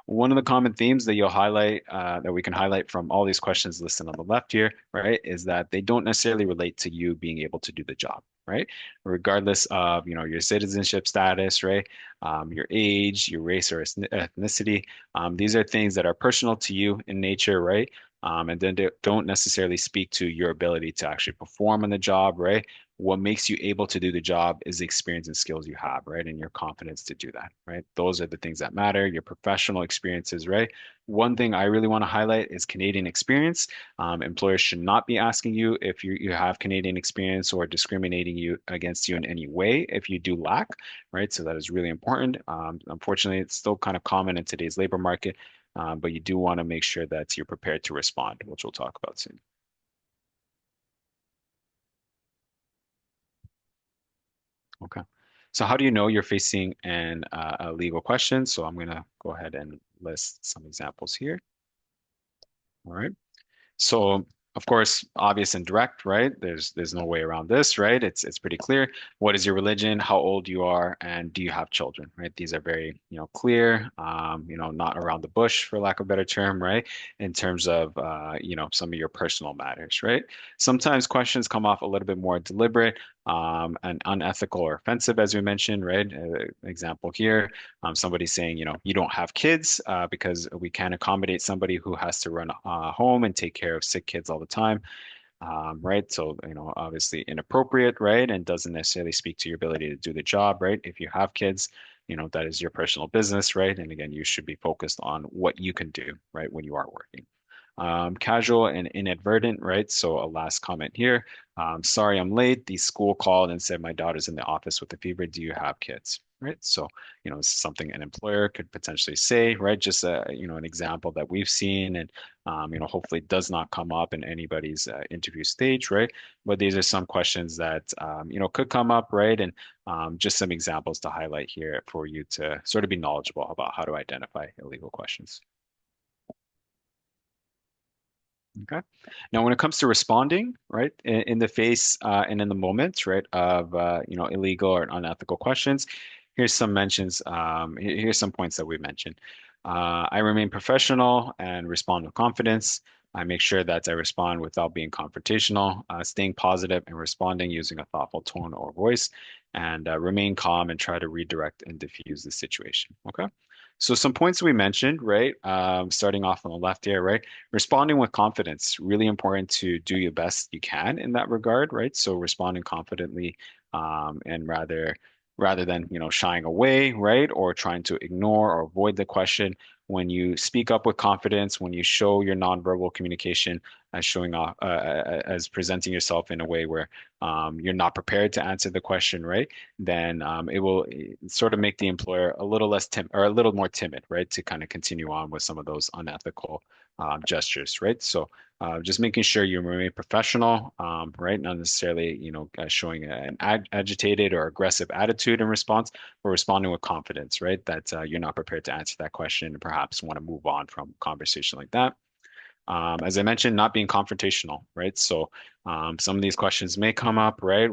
S2: One of the common themes that you'll highlight, that we can highlight from all these questions listed on the left here, right, is that they don't necessarily relate to you being able to do the job, right? Regardless of, your citizenship status, right? Your age, your race or ethnicity. These are things that are personal to you in nature, right? And then they don't necessarily speak to your ability to actually perform on the job, right? What makes you able to do the job is the experience and skills you have, right? And your confidence to do that, right? Those are the things that matter, your professional experiences, right? One thing I really want to highlight is Canadian experience. Employers should not be asking you if you have Canadian experience or discriminating against you in any way if you do lack, right? So that is really important. Unfortunately, it's still kind of common in today's labor market, but you do want to make sure that you're prepared to respond, which we'll talk about soon. Okay. So how do you know you're facing a legal question? So I'm going to go ahead and list some examples here. All right. So of course, obvious and direct, right? There's no way around this, right? It's pretty clear. What is your religion, how old you are, and do you have children, right? These are very, clear, not around the bush, for lack of a better term, right? In terms of, some of your personal matters, right? Sometimes questions come off a little bit more deliberate, and unethical or offensive, as we mentioned, right? Example here, somebody saying, you don't have kids because we can't accommodate somebody who has to run a home and take care of sick kids all the time, right? So, obviously inappropriate, right? And doesn't necessarily speak to your ability to do the job, right? If you have kids, that is your personal business, right? And again, you should be focused on what you can do, right, when you are working. Casual and inadvertent, right? So a last comment here. Sorry, I'm late. The school called and said my daughter's in the office with a fever. Do you have kids? Right. So, this is something an employer could potentially say, right? Just an example that we've seen and, hopefully does not come up in anybody's interview stage, right? But these are some questions that, could come up, right? And just some examples to highlight here for you to sort of be knowledgeable about how to identify illegal questions. Okay. Now, when it comes to responding, right, in the face and in the moment, right, of illegal or unethical questions, here's some mentions. Here's some points that we mentioned. I remain professional and respond with confidence. I make sure that I respond without being confrontational, staying positive and responding using a thoughtful tone or voice, and remain calm and try to redirect and diffuse the situation. Okay. So some points we mentioned, right? Starting off on the left here, right? Responding with confidence, really important to do your best you can in that regard, right? So responding confidently, and rather than, shying away, right? Or trying to ignore or avoid the question. When you speak up with confidence, when you show your nonverbal communication as showing off, as presenting yourself in a way where you're not prepared to answer the question, right? Then it will sort of make the employer a little less or a little more timid, right? To kind of continue on with some of those unethical gestures, right? So just making sure you remain professional, right? Not necessarily, showing an agitated or aggressive attitude in response, but responding with confidence, right? That you're not prepared to answer that question and perhaps want to move on from a conversation like that. As I mentioned, not being confrontational, right? So some of these questions may come up, right?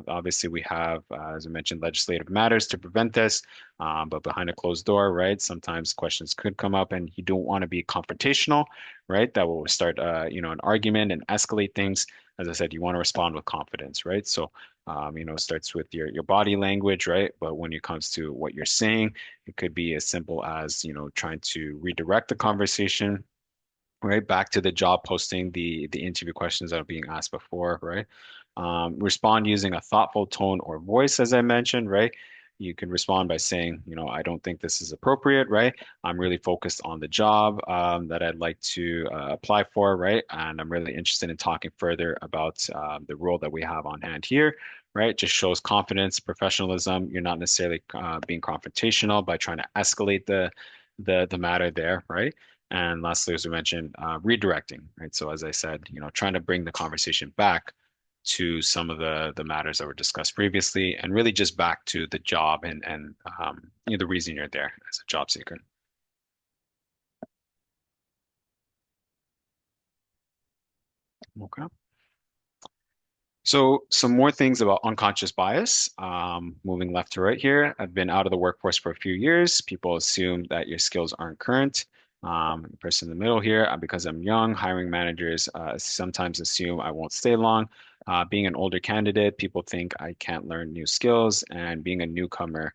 S2: Obviously we have, as I mentioned, legislative matters to prevent this, but behind a closed door, right? Sometimes questions could come up and you don't want to be confrontational, right? That will start, an argument and escalate things. As I said, you want to respond with confidence, right? So, it starts with your body language, right? But when it comes to what you're saying, it could be as simple as, trying to redirect the conversation, right, back to the job posting, the interview questions that are being asked before, right? Respond using a thoughtful tone or voice, as I mentioned, right? You can respond by saying, I don't think this is appropriate, right? I'm really focused on the job that I'd like to apply for, right? And I'm really interested in talking further about the role that we have on hand here, right? Just shows confidence, professionalism. You're not necessarily being confrontational by trying to escalate the matter there, right? And lastly, as we mentioned, redirecting, right? So as I said, trying to bring the conversation back to some of the matters that were discussed previously, and really just back to the job and the reason you're there as a job seeker. Okay. So some more things about unconscious bias. Moving left to right here, I've been out of the workforce for a few years. People assume that your skills aren't current. The person in the middle here, because I'm young, hiring managers sometimes assume I won't stay long. Being an older candidate, people think I can't learn new skills. And being a newcomer,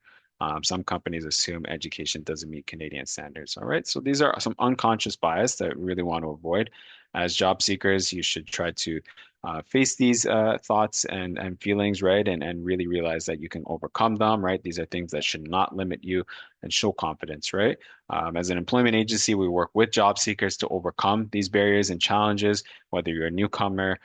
S2: some companies assume education doesn't meet Canadian standards. All right, so these are some unconscious bias that we really want to avoid. As job seekers, you should try to face these thoughts and feelings, right? And really realize that you can overcome them, right? These are things that should not limit you and show confidence, right? As an employment agency, we work with job seekers to overcome these barriers and challenges, whether you're a newcomer,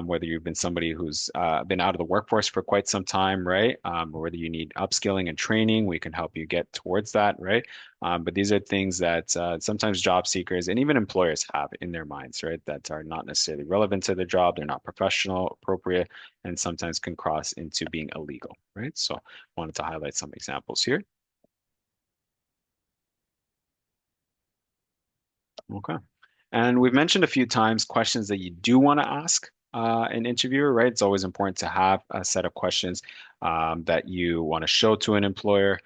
S2: whether you've been somebody who's been out of the workforce for quite some time, right? Or whether you need upskilling and training, we can help you get towards that, right? But these are things that sometimes job seekers and even employers have in their minds, right? That are not necessarily relevant to the job. They're not professional, appropriate, and sometimes can cross into being illegal, right? So wanted to highlight some examples here. Okay. And we've mentioned a few times questions that you do want to ask an interviewer, right? It's always important to have a set of questions that you want to show to an employer.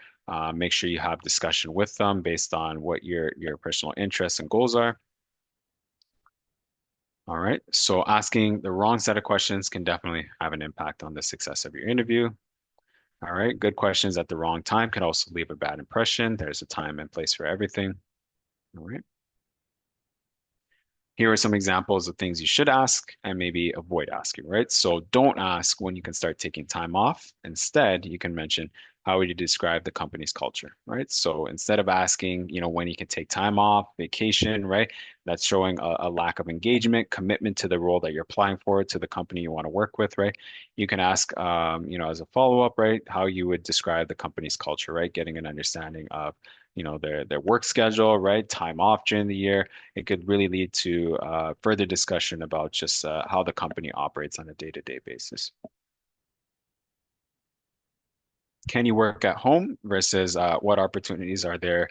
S2: Make sure you have discussion with them based on what your personal interests and goals are. All right. So asking the wrong set of questions can definitely have an impact on the success of your interview. All right. Good questions at the wrong time can also leave a bad impression. There's a time and place for everything. All right. Here are some examples of things you should ask and maybe avoid asking, right? So don't ask when you can start taking time off. Instead, you can mention, how would you describe the company's culture, right? So instead of asking, when you can take time off, vacation, right? That's showing a lack of engagement, commitment to the role that you're applying for, to the company you want to work with, right? You can ask, as a follow-up, right, how you would describe the company's culture, right? Getting an understanding of, their work schedule, right? Time off during the year. It could really lead to further discussion about just how the company operates on a day-to-day basis. Can you work at home versus what opportunities are there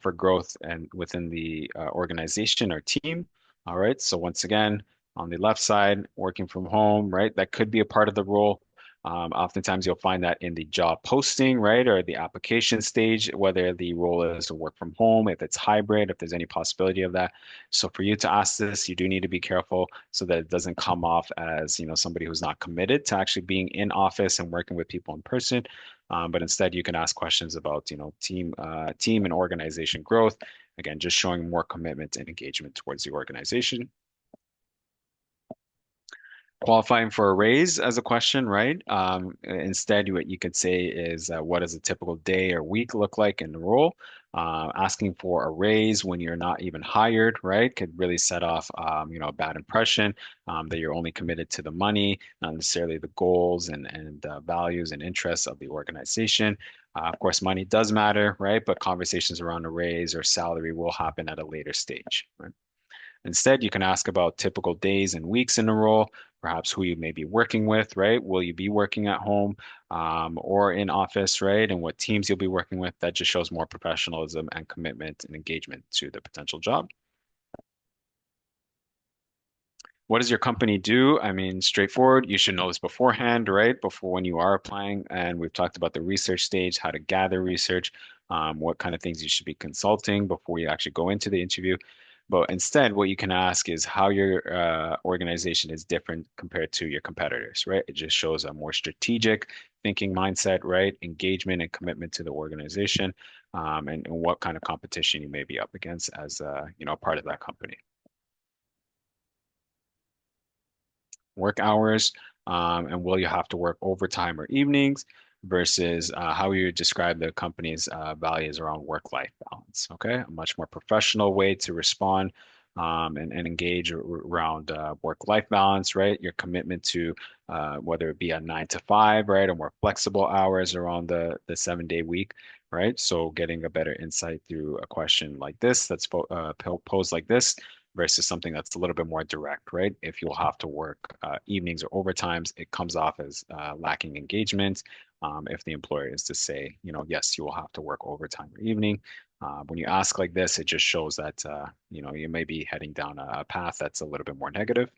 S2: for growth and within the organization or team? All right. So once again, on the left side, working from home, right? That could be a part of the role. Oftentimes you'll find that in the job posting, right? Or the application stage, whether the role is to work from home, if it's hybrid, if there's any possibility of that. So for you to ask this, you do need to be careful so that it doesn't come off as, somebody who's not committed to actually being in office and working with people in person. But instead, you can ask questions about, team and organization growth. Again, just showing more commitment and engagement towards the organization. Qualifying for a raise as a question, right? Instead, what you could say is, what does a typical day or week look like in the role? Asking for a raise when you're not even hired, right, could really set off, a bad impression that you're only committed to the money, not necessarily the goals and values and interests of the organization. Of course, money does matter, right? But conversations around a raise or salary will happen at a later stage, right? Instead, you can ask about typical days and weeks in a role, perhaps who you may be working with, right? Will you be working at home or in office, right? And what teams you'll be working with. That just shows more professionalism and commitment and engagement to the potential job. What does your company do? I mean, straightforward. You should know this beforehand, right? Before when you are applying. And we've talked about the research stage, how to gather research, what kind of things you should be consulting before you actually go into the interview. But instead, what you can ask is how your organization is different compared to your competitors, right? It just shows a more strategic thinking mindset, right? Engagement and commitment to the organization, and what kind of competition you may be up against as part of that company. Work hours. And will you have to work overtime or evenings versus how you describe the company's values around work-life balance. Okay, a much more professional way to respond and engage around work-life balance, right? Your commitment to whether it be a 9 to 5, right, or more flexible hours around the 7 day week, right? So getting a better insight through a question like this that's posed like this versus something that's a little bit more direct, right? If you'll have to work evenings or overtimes, it comes off as lacking engagement. If the employer is to say, yes, you will have to work overtime or evening. When you ask like this, it just shows that you may be heading down a path that's a little bit more negative.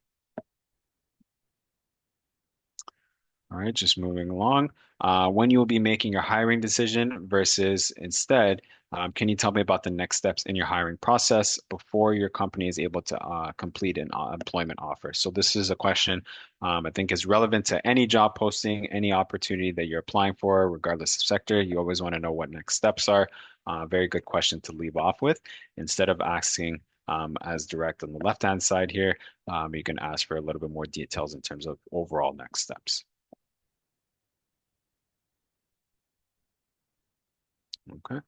S2: All right, just moving along. When you will be making your hiring decision versus instead, can you tell me about the next steps in your hiring process before your company is able to complete an employment offer? So this is a question I think is relevant to any job posting, any opportunity that you're applying for, regardless of sector. You always want to know what next steps are. Very good question to leave off with. Instead of asking as direct on the left-hand side here, you can ask for a little bit more details in terms of overall next steps. Okay.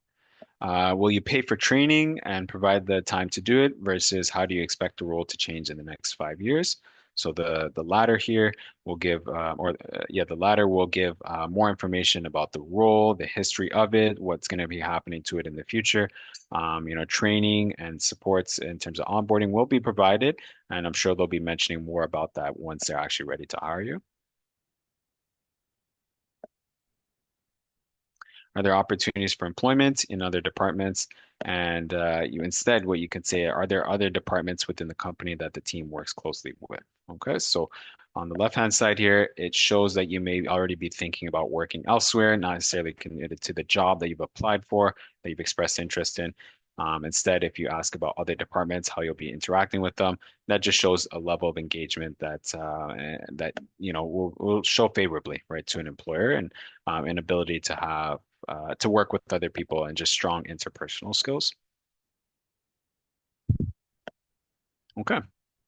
S2: Will you pay for training and provide the time to do it versus how do you expect the role to change in the next 5 years? So the latter here will give, the latter will give more information about the role, the history of it, what's going to be happening to it in the future. Training and supports in terms of onboarding will be provided, and I'm sure they'll be mentioning more about that once they're actually ready to hire you. Are there opportunities for employment in other departments? And what you can say, are there other departments within the company that the team works closely with? Okay, so on the left-hand side here, it shows that you may already be thinking about working elsewhere, not necessarily committed to the job that you've applied for, that you've expressed interest in. Instead, if you ask about other departments, how you'll be interacting with them, that just shows a level of engagement will show favorably, right, to an employer and an ability to have to work with other people and just strong interpersonal skills. Okay.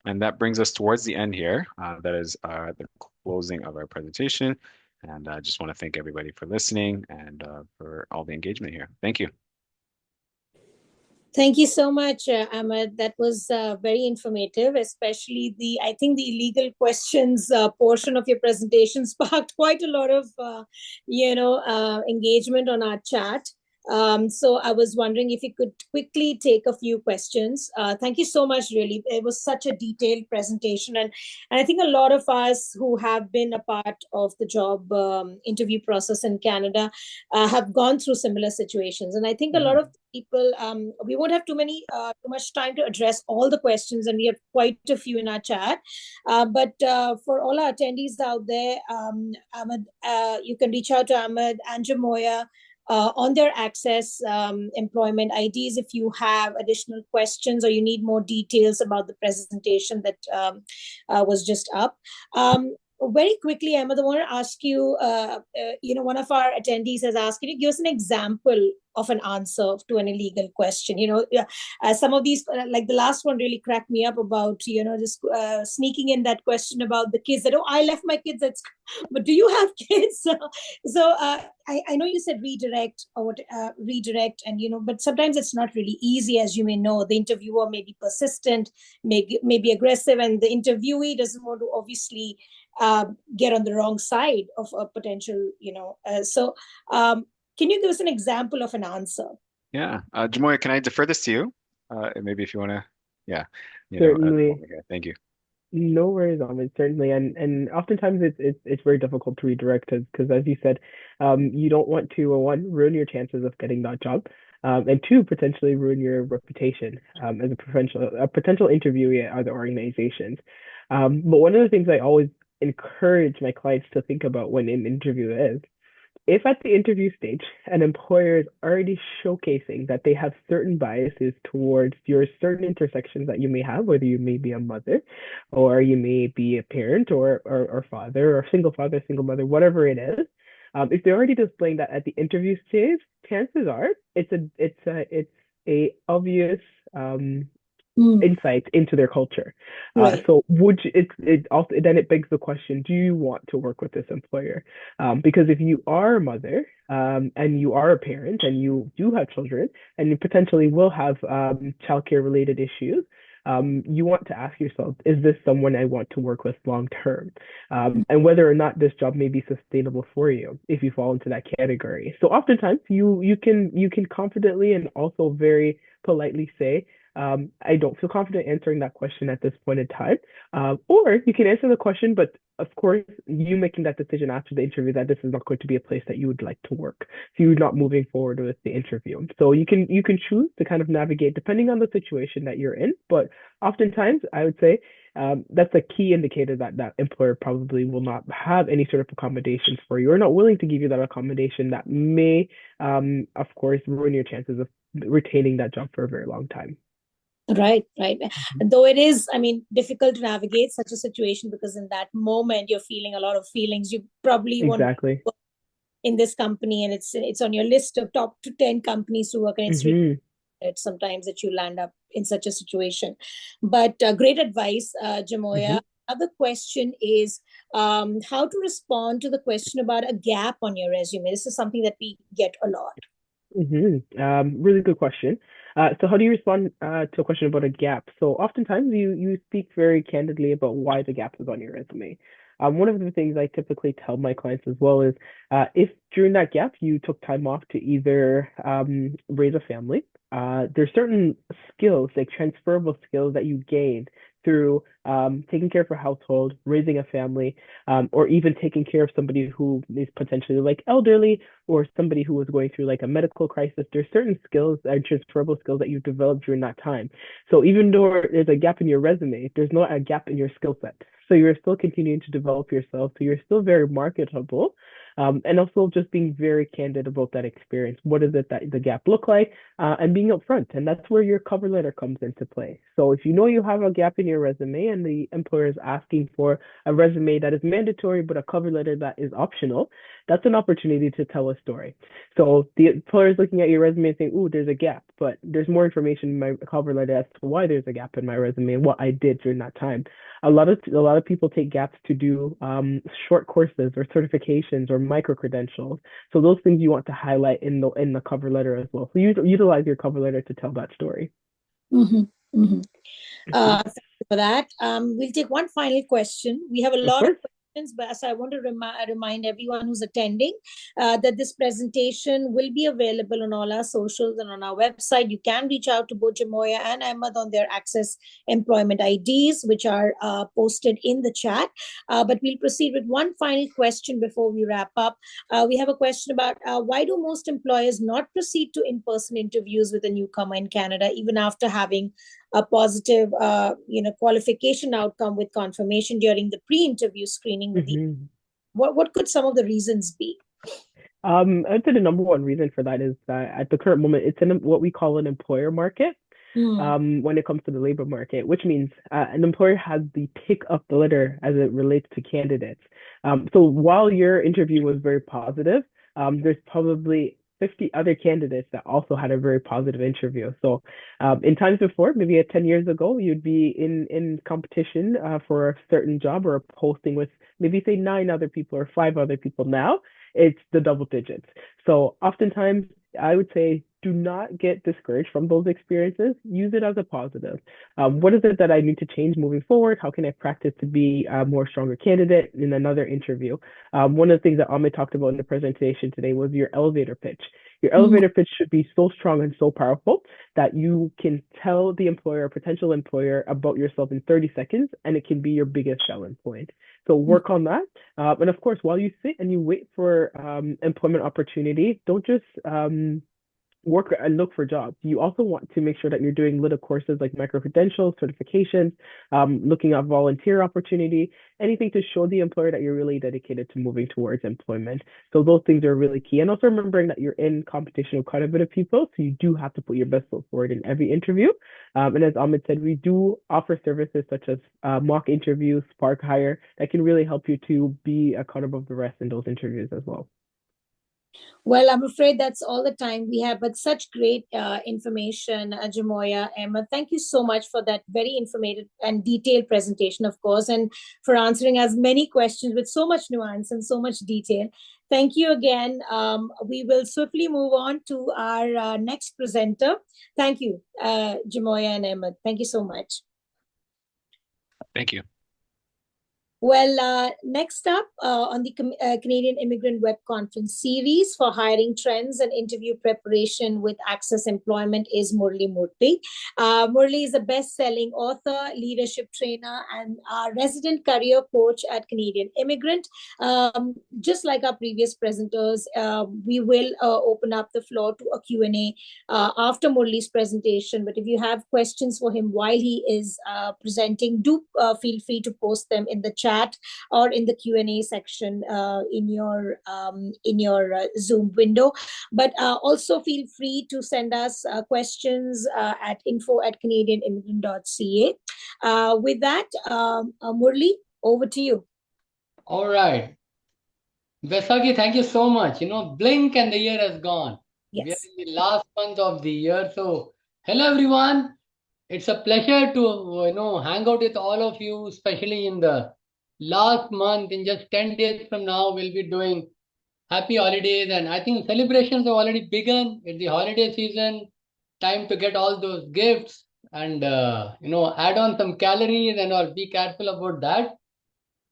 S2: And that brings us towards the end here. That is the closing of our presentation. And I just want to thank everybody for listening and for all the engagement here. Thank you.
S1: Thank you so much, Ahmed. That was very informative, especially I think the legal questions portion of your presentation sparked quite a lot of, engagement on our chat. So I was wondering if you could quickly take a few questions. Thank you so much, really. It was such a detailed presentation. And I think a lot of us who have been a part of the job interview process in Canada have gone through similar situations. And I think a lot of people, we won't have too much time to address all the questions, and we have quite a few in our chat. But for all our attendees out there, Ahmed, you can reach out to Ahmed and Jamoya on their ACCES employment IDs if you have additional questions or you need more details about the presentation that was just up. Very quickly, Ahmed, I want to ask you, one of our attendees has asked, can you give us an example of an answer to an illegal question? Some of these, like the last one really cracked me up about, just sneaking in that question about the kids that, I left my kids at school, but do you have kids? I know you said redirect and, but sometimes it's not really easy, as you may know. The interviewer may be persistent, may be aggressive, and the interviewee doesn't want to obviously get on the wrong side of a potential, can you give us an example of an answer?
S2: Yeah. Jamoya, can I defer this to you? Maybe if you want to, yeah.
S3: Certainly.
S2: Thank you.
S3: No worries, Ahmed, certainly. And oftentimes it's very difficult to redirect because as you said, you don't want to, one, ruin your chances of getting that job, and two, potentially ruin your reputation as a potential interviewee at other organizations. But one of the things I always encourage my clients to think about when an interview is, if at the interview stage an employer is already showcasing that they have certain biases towards your certain intersections that you may have, whether you may be a mother or you may be a parent or father or single father, single mother, whatever it is, if they're already displaying that at the interview stage, chances are it's a obvious
S1: Mm.
S3: insights into their culture.
S1: Right.
S3: So would you, it also then it begs the question, do you want to work with this employer? Because if you are a mother and you are a parent and you do have children and you potentially will have childcare related issues, you want to ask yourself, is this someone I want to work with long term? And whether or not this job may be sustainable for you if you fall into that category. So oftentimes you can confidently and also very politely say, I don't feel confident answering that question at this point in time. Or you can answer the question, but of course, you making that decision after the interview that this is not going to be a place that you would like to work. So you're not moving forward with the interview. So you can choose to kind of navigate depending on the situation that you're in. But oftentimes, I would say that's a key indicator that that employer probably will not have any sort of accommodations for you or not willing to give you that accommodation that may, of course, ruin your chances of retaining that job for a very long time.
S1: Right, right.
S3: Mhm.
S1: Though it is, I mean, difficult to navigate such a situation because in that moment you're feeling a lot of feelings. You probably want to
S3: Exactly.
S1: work in this company, and it's on your list of top to 10 companies to work, and it's really
S3: Hmm.
S1: hard sometimes that you land up in such a situation. But great advice,
S3: Hmm.
S1: Jamoya. Other question is how to respond to the question about a gap on your resume. This is something that we get a lot.
S3: Really good question. So how do you respond to a question about a gap? So oftentimes you speak very candidly about why the gap is on your resume. One of the things I typically tell my clients as well is if during that gap you took time off to either raise a family, there's certain skills, like transferable skills that you gained through taking care of a household, raising a family, or even taking care of somebody who is potentially like elderly or somebody who was going through like a medical crisis. There's certain skills and transferable skills that you developed during that time. So even though there's a gap in your resume, there's not a gap in your skill set. So you're still continuing to develop yourself. So you're still very marketable. And also just being very candid about that experience. What does it that the gap look like? And being upfront. And that's where your cover letter comes into play. So if you know you have a gap in your resume and the employer is asking for a resume that is mandatory, but a cover letter that is optional, that's an opportunity to tell a story. So the employer is looking at your resume and saying, "Ooh, there's a gap," but there's more information in my cover letter as to why there's a gap in my resume and what I did during that time. A lot of people take gaps to do short courses or certifications or micro credentials. So those things you want to highlight in the cover letter as well. So you utilize your cover letter to tell that story.
S1: Mm-hmm. Mm-hmm.
S3: Mhm.
S1: Thank you for that. We'll take one final question. We have a
S3: Of
S1: lot of
S3: course.
S1: questions, but so I want to remind everyone who's attending that this presentation will be available on all our socials and on our website. You can reach out to both Jamoya and Ahmed on their Access Employment IDs, which are posted in the chat. But we'll proceed with one final question before we wrap up. We have a question about why do most employers not proceed to in-person interviews with a newcomer in Canada, even after having a positive, qualification outcome with confirmation during the pre-interview screening with the
S3: Mhm.
S1: what could some of the reasons be?
S3: I'd say the number one reason for that is that at the current moment, it's in what we call an employer market.
S1: Mm.
S3: When it comes to the labor market, which means an employer has the pick of the litter as it relates to candidates. So while your interview was very positive, there's probably 50 other candidates that also had a very positive interview. So in times before, maybe 10 years ago, you'd be in competition for a certain job or a posting with maybe say 9 other people or 5 other people. Now it's the double digits. So oftentimes I would say do not get discouraged from those experiences. Use it as a positive. What is it that I need to change moving forward? How can I practice to be a more stronger candidate in another interview? One of the things that Ahmed talked about in the presentation today was your elevator pitch. Your
S1: Mm.
S3: elevator pitch should be so strong and so powerful that you can tell the employer, potential employer, about yourself in 30 seconds, and it can be your biggest selling point. So work on that. And of course, while you sit and you wait for employment opportunity, don't just work and look for jobs. You also want to make sure that you're doing little courses like micro credentials, certifications, looking at volunteer opportunity, anything to show the employer that you're really dedicated to moving towards employment. So those things are really key. And also remembering that you're in competition with quite a bit of people, so you do have to put your best foot forward in every interview. And as Ahmed said, we do offer services such as mock interviews, Spark Hire, that can really help you to be a cut above the rest in those interviews as well.
S1: Well, I'm afraid that's all the time we have, but such great information, Jamoya, Emma. Thank you so much for that very informative and detailed presentation, of course, and for answering as many questions with so much nuance and so much detail. Thank you again. We will swiftly move on to our next presenter. Thank you, Jamoya and Emma. Thank you so much.
S2: Thank you.
S1: Well, next up on the Canadian Immigrant Web Conference series for hiring trends and interview preparation with ACCES Employment is Murli Murthy. Murli is a best-selling author, leadership trainer, and our resident career coach at Canadian Immigrant. Just like our previous presenters, we will open up the floor to a Q&A after Murli's presentation. But if you have questions for him while he is presenting, do feel free to post them in the chat or in the Q&A section in your Zoom window. But also feel free to send us questions at info@canadianimmigrant.ca. With that, Murli, over to you.
S4: All right. Vaisakhi, thank you so much. Blink and the year has gone.
S1: Yes.
S4: We are in the last month of the year. So, hello everyone. It's a pleasure to hang out with all of you, especially in the last month. In just 10 days from now, we'll be doing happy holidays, and I think celebrations have already begun. It's the holiday season, time to get all those gifts and add on some calories and all. Be careful about that.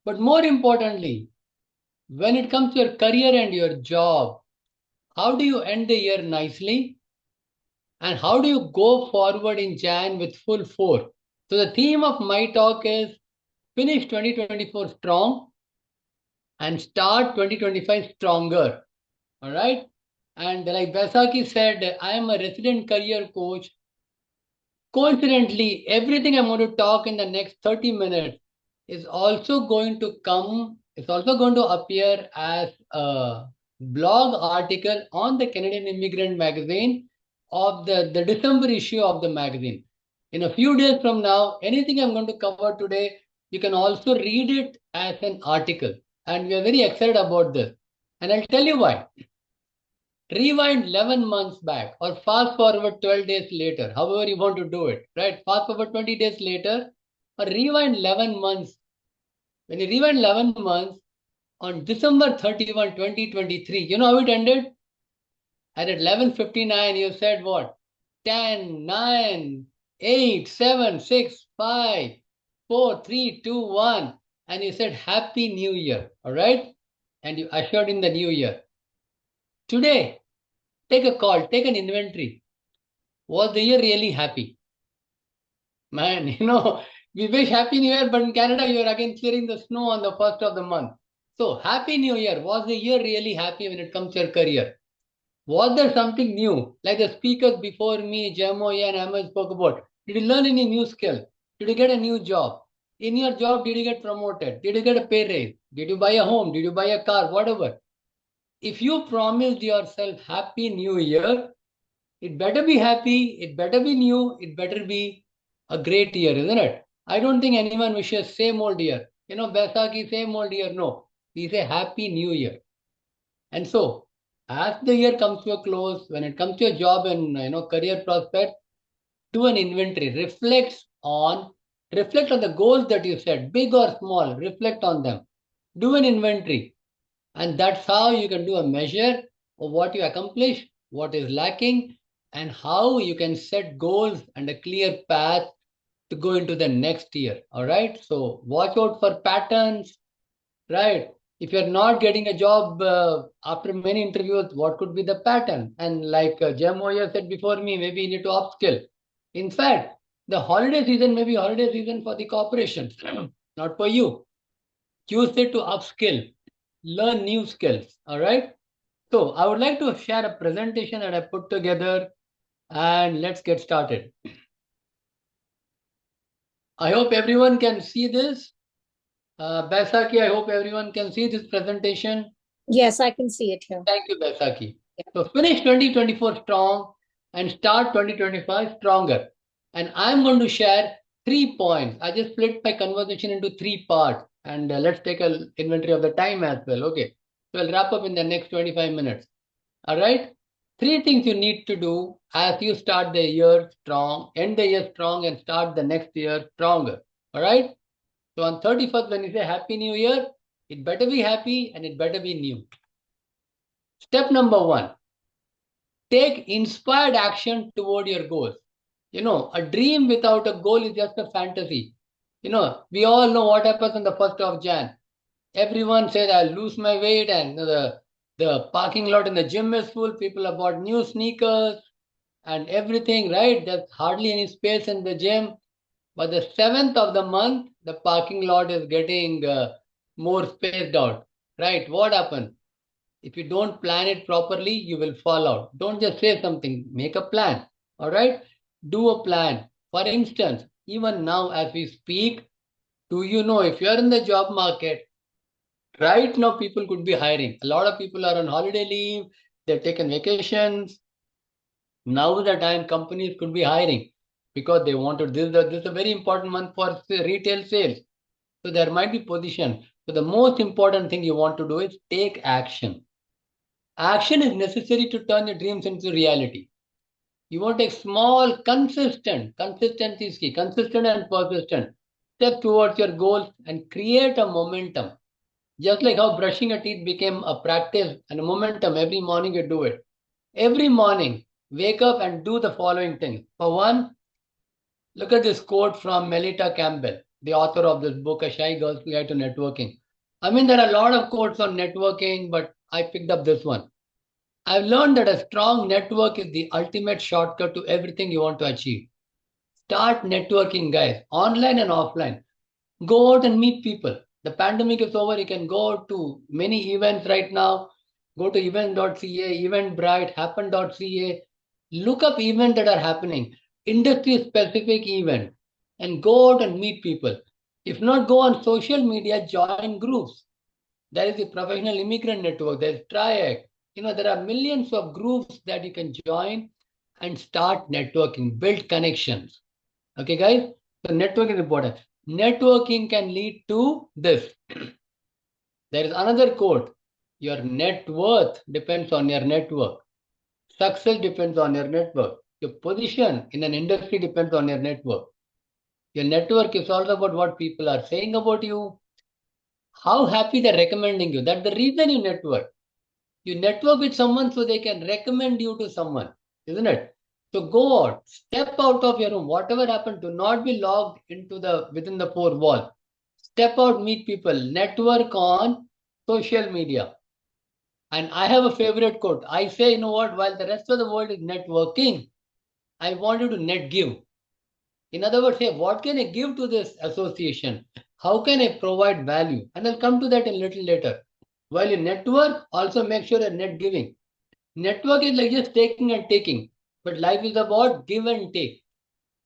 S4: But more importantly, when it comes to your career and your job, how do you end the year nicely? And how do you go forward in Jan with full force? So the theme of my talk is finish 2024 strong and start 2025 stronger. All right. And like Vaisakhi said, I am a resident career coach. Coincidentally, everything I'm going to talk in the next 30 minutes is also going to appear as a blog article on the Canadian Immigrant magazine of the December issue of the magazine. In a few days from now, anything I'm going to cover today, you can also read it as an article. And we are very excited about this. And I'll tell you why. Rewind 11 months back or fast forward 12 days later, however you want to do it, right? Fast forward 20 days later or rewind 11 months. When you rewind 11 months, on December 31, 2023, you know how it ended? At 11:59, you said what? 10, 9, 8, 7, 6, 5, 4, 3, 2, 1. And you said Happy New Year, all right? And you ushered in the new year. Today, take a call, take an inventory. Was the year really happy? Man, we wish Happy New Year, but in Canada, you're again clearing the snow on the first of the month. So, Happy New Year. Was the year really happy when it comes to your career? Was there something new? Like the speakers before me, Jamoya and Emma spoke about. Did you learn any new skill? Did you get a new job? In your job, did you get promoted? Did you get a pay raise? Did you buy a home? Did you buy a car? Whatever. If you promised yourself Happy New Year, it better be happy, it better be new, it better be a great year, isn't it? I don't think anyone wishes same old year. Baisakhi, same old year. No. We say Happy New Year. And so, as the year comes to a close, when it comes to your job and career prospect, do an inventory. Reflect on the goals that you set, big or small. Reflect on them. Do an inventory. And that's how you can do a measure of what you accomplish, what is lacking, and how you can set goals and a clear path to go into the next year. All right. So watch out for patterns, right? If you're not getting a job after many interviews, what could be the pattern? And like Jamoya said before me, maybe you need to upskill. In fact, the holiday season may be holiday season for the corporations, not for you. Use it to upskill. Learn new skills. All right. So I would like to share a presentation that I put together and let's get started. I hope everyone can see this. Baisakhi, I hope everyone can see this presentation.
S1: Yes, I can see it here.
S4: Thank you, Baisakhi. So finish 2024 strong and start 2025 stronger. And I'm going to share 3 points. I just split my conversation into 3 parts. And let's take an inventory of the time as well. Okay. So I'll wrap up in the next 25 minutes. All right. Three things you need to do as you start the year strong, end the year strong, and start the next year stronger. All right. So on 31st, when you say Happy New Year, it better be happy and it better be new. Step number one, take inspired action toward your goals. A dream without a goal is just a fantasy. We all know what happens on the 1st of Jan. Everyone says, I'll lose my weight, and the parking lot in the gym is full. People have bought new sneakers and everything, right? There's hardly any space in the gym. But the 7th of the month, the parking lot is getting more spaced out, right? What happened? If you don't plan it properly, you will fall out. Don't just say something, make a plan, all right? Do a plan. For instance, even now as we speak, do you know if you're in the job market, right now people could be hiring. A lot of people are on holiday leave, they've taken vacations. Now the time companies could be hiring because they wanted this is a very important month for retail sales. So there might be position. So the most important thing you want to do is take action. Action is necessary to turn your dreams into reality. You want to take small, consistency is key, consistent and persistent step towards your goals and create a momentum. Just like how brushing your teeth became a practice and a momentum, every morning you do it. Every morning, wake up and do the following things. For one, look at this quote from Melita Campbell, the author of this book, A Shy Girl's Guide to Networking. I mean, there are a lot of quotes on networking, but I picked up this one. I've learned that a strong network is the ultimate shortcut to everything you want to achieve. Start networking, guys, online and offline. Go out and meet people. The pandemic is over. You can go to many events right now. Go to event.ca, Eventbrite, happen.ca. Look up events that are happening, industry specific events, and go out and meet people. If not, go on social media, join groups. There is the Professional Immigrant Network, there is Triac. There are millions of groups that you can join and start networking, build connections. Okay, guys? So networking is important. Networking can lead to this. There is another quote. Your net worth depends on your network. Success depends on your network. Your position in an industry depends on your network. Your network is also about what people are saying about you, how happy they're recommending you. That's the reason you network. You network with someone so they can recommend you to someone, isn't it? So go out, step out of your room. Whatever happened, do not be logged into within the four walls. Step out, meet people, network on social media. And I have a favorite quote. I say, while the rest of the world is networking, I want you to net give. In other words, say, what can I give to this association? How can I provide value? And I'll come to that a little later. While you network, also make sure you're net giving. Network is like just taking and taking, but life is about give and take,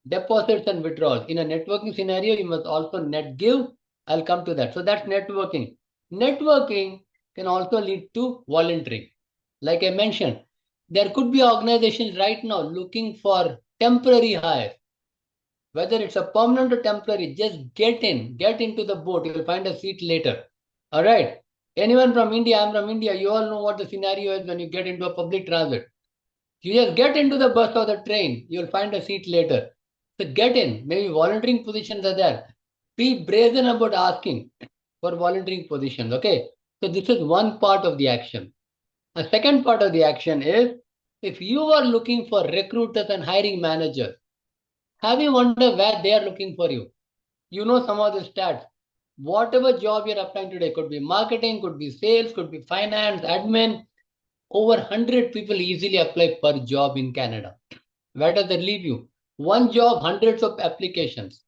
S4: deposits and withdrawals. In a networking scenario, you must also net give. I'll come to that. So that's networking. Networking can also lead to volunteering. Like I mentioned, there could be organizations right now looking for temporary hires. Whether it's a permanent or temporary, just get into the boat. You'll find a seat later. All right. Anyone from India, I'm from India. You all know what the scenario is when you get into a public transit. You just get into the bus or the train. You'll find a seat later. So get in. Maybe volunteering positions are there. Be brazen about asking for volunteering positions. Okay. So this is one part of the action. A second part of the action is if you are looking for recruiters and hiring managers, have you wondered where they are looking for you? You know some of the stats. Whatever job you're applying today, could be marketing, could be sales, could be finance, admin. Over 100 people easily apply per job in Canada. Where does that leave you? One job, hundreds of applications.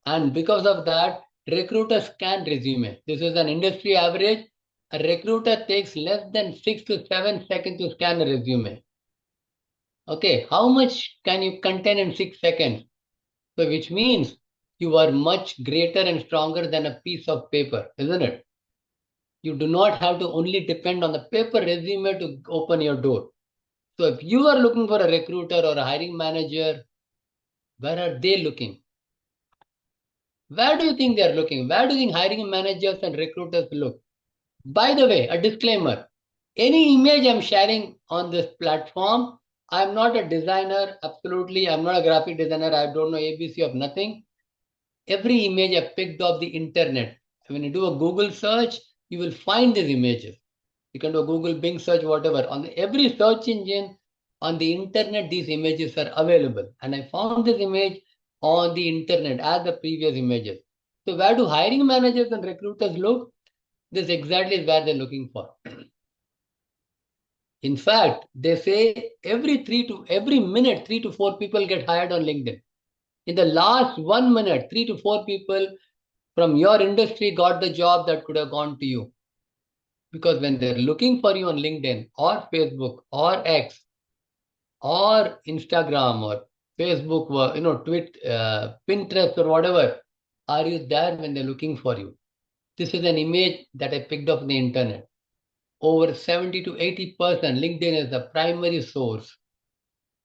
S4: And because of that, recruiters scan resume. This is an industry average. A recruiter takes less than 6 to 7 seconds to scan a resume. Okay, how much can you contain in 6 seconds? So which means you are much greater and stronger than a piece of paper, isn't it? You do not have to only depend on the paper resume to open your door. So if you are looking for a recruiter or a hiring manager, where are they looking? Where do you think they are looking? Where do you think hiring managers and recruiters look? By the way, a disclaimer. Any image I'm sharing on this platform, I'm not a designer, absolutely. I'm not a graphic designer. I don't know ABC of nothing. Every image I picked off the internet. When you do a Google search, you will find these images. You can do a Google Bing search, whatever. On every search engine on the internet, these images are available. And I found this image on the internet as the previous images. So where do hiring managers and recruiters look? This exactly is where they're looking for. In fact, they say every minute, 3 to 4 people get hired on LinkedIn. In the last 1 minute, 3 to 4 people from your industry got the job that could have gone to you. Because when they're looking for you on LinkedIn or Facebook or X or Instagram or Facebook or Pinterest or whatever, are you there when they're looking for you? This is an image that I picked up on the internet. Over 70 to 80%, LinkedIn is the primary source,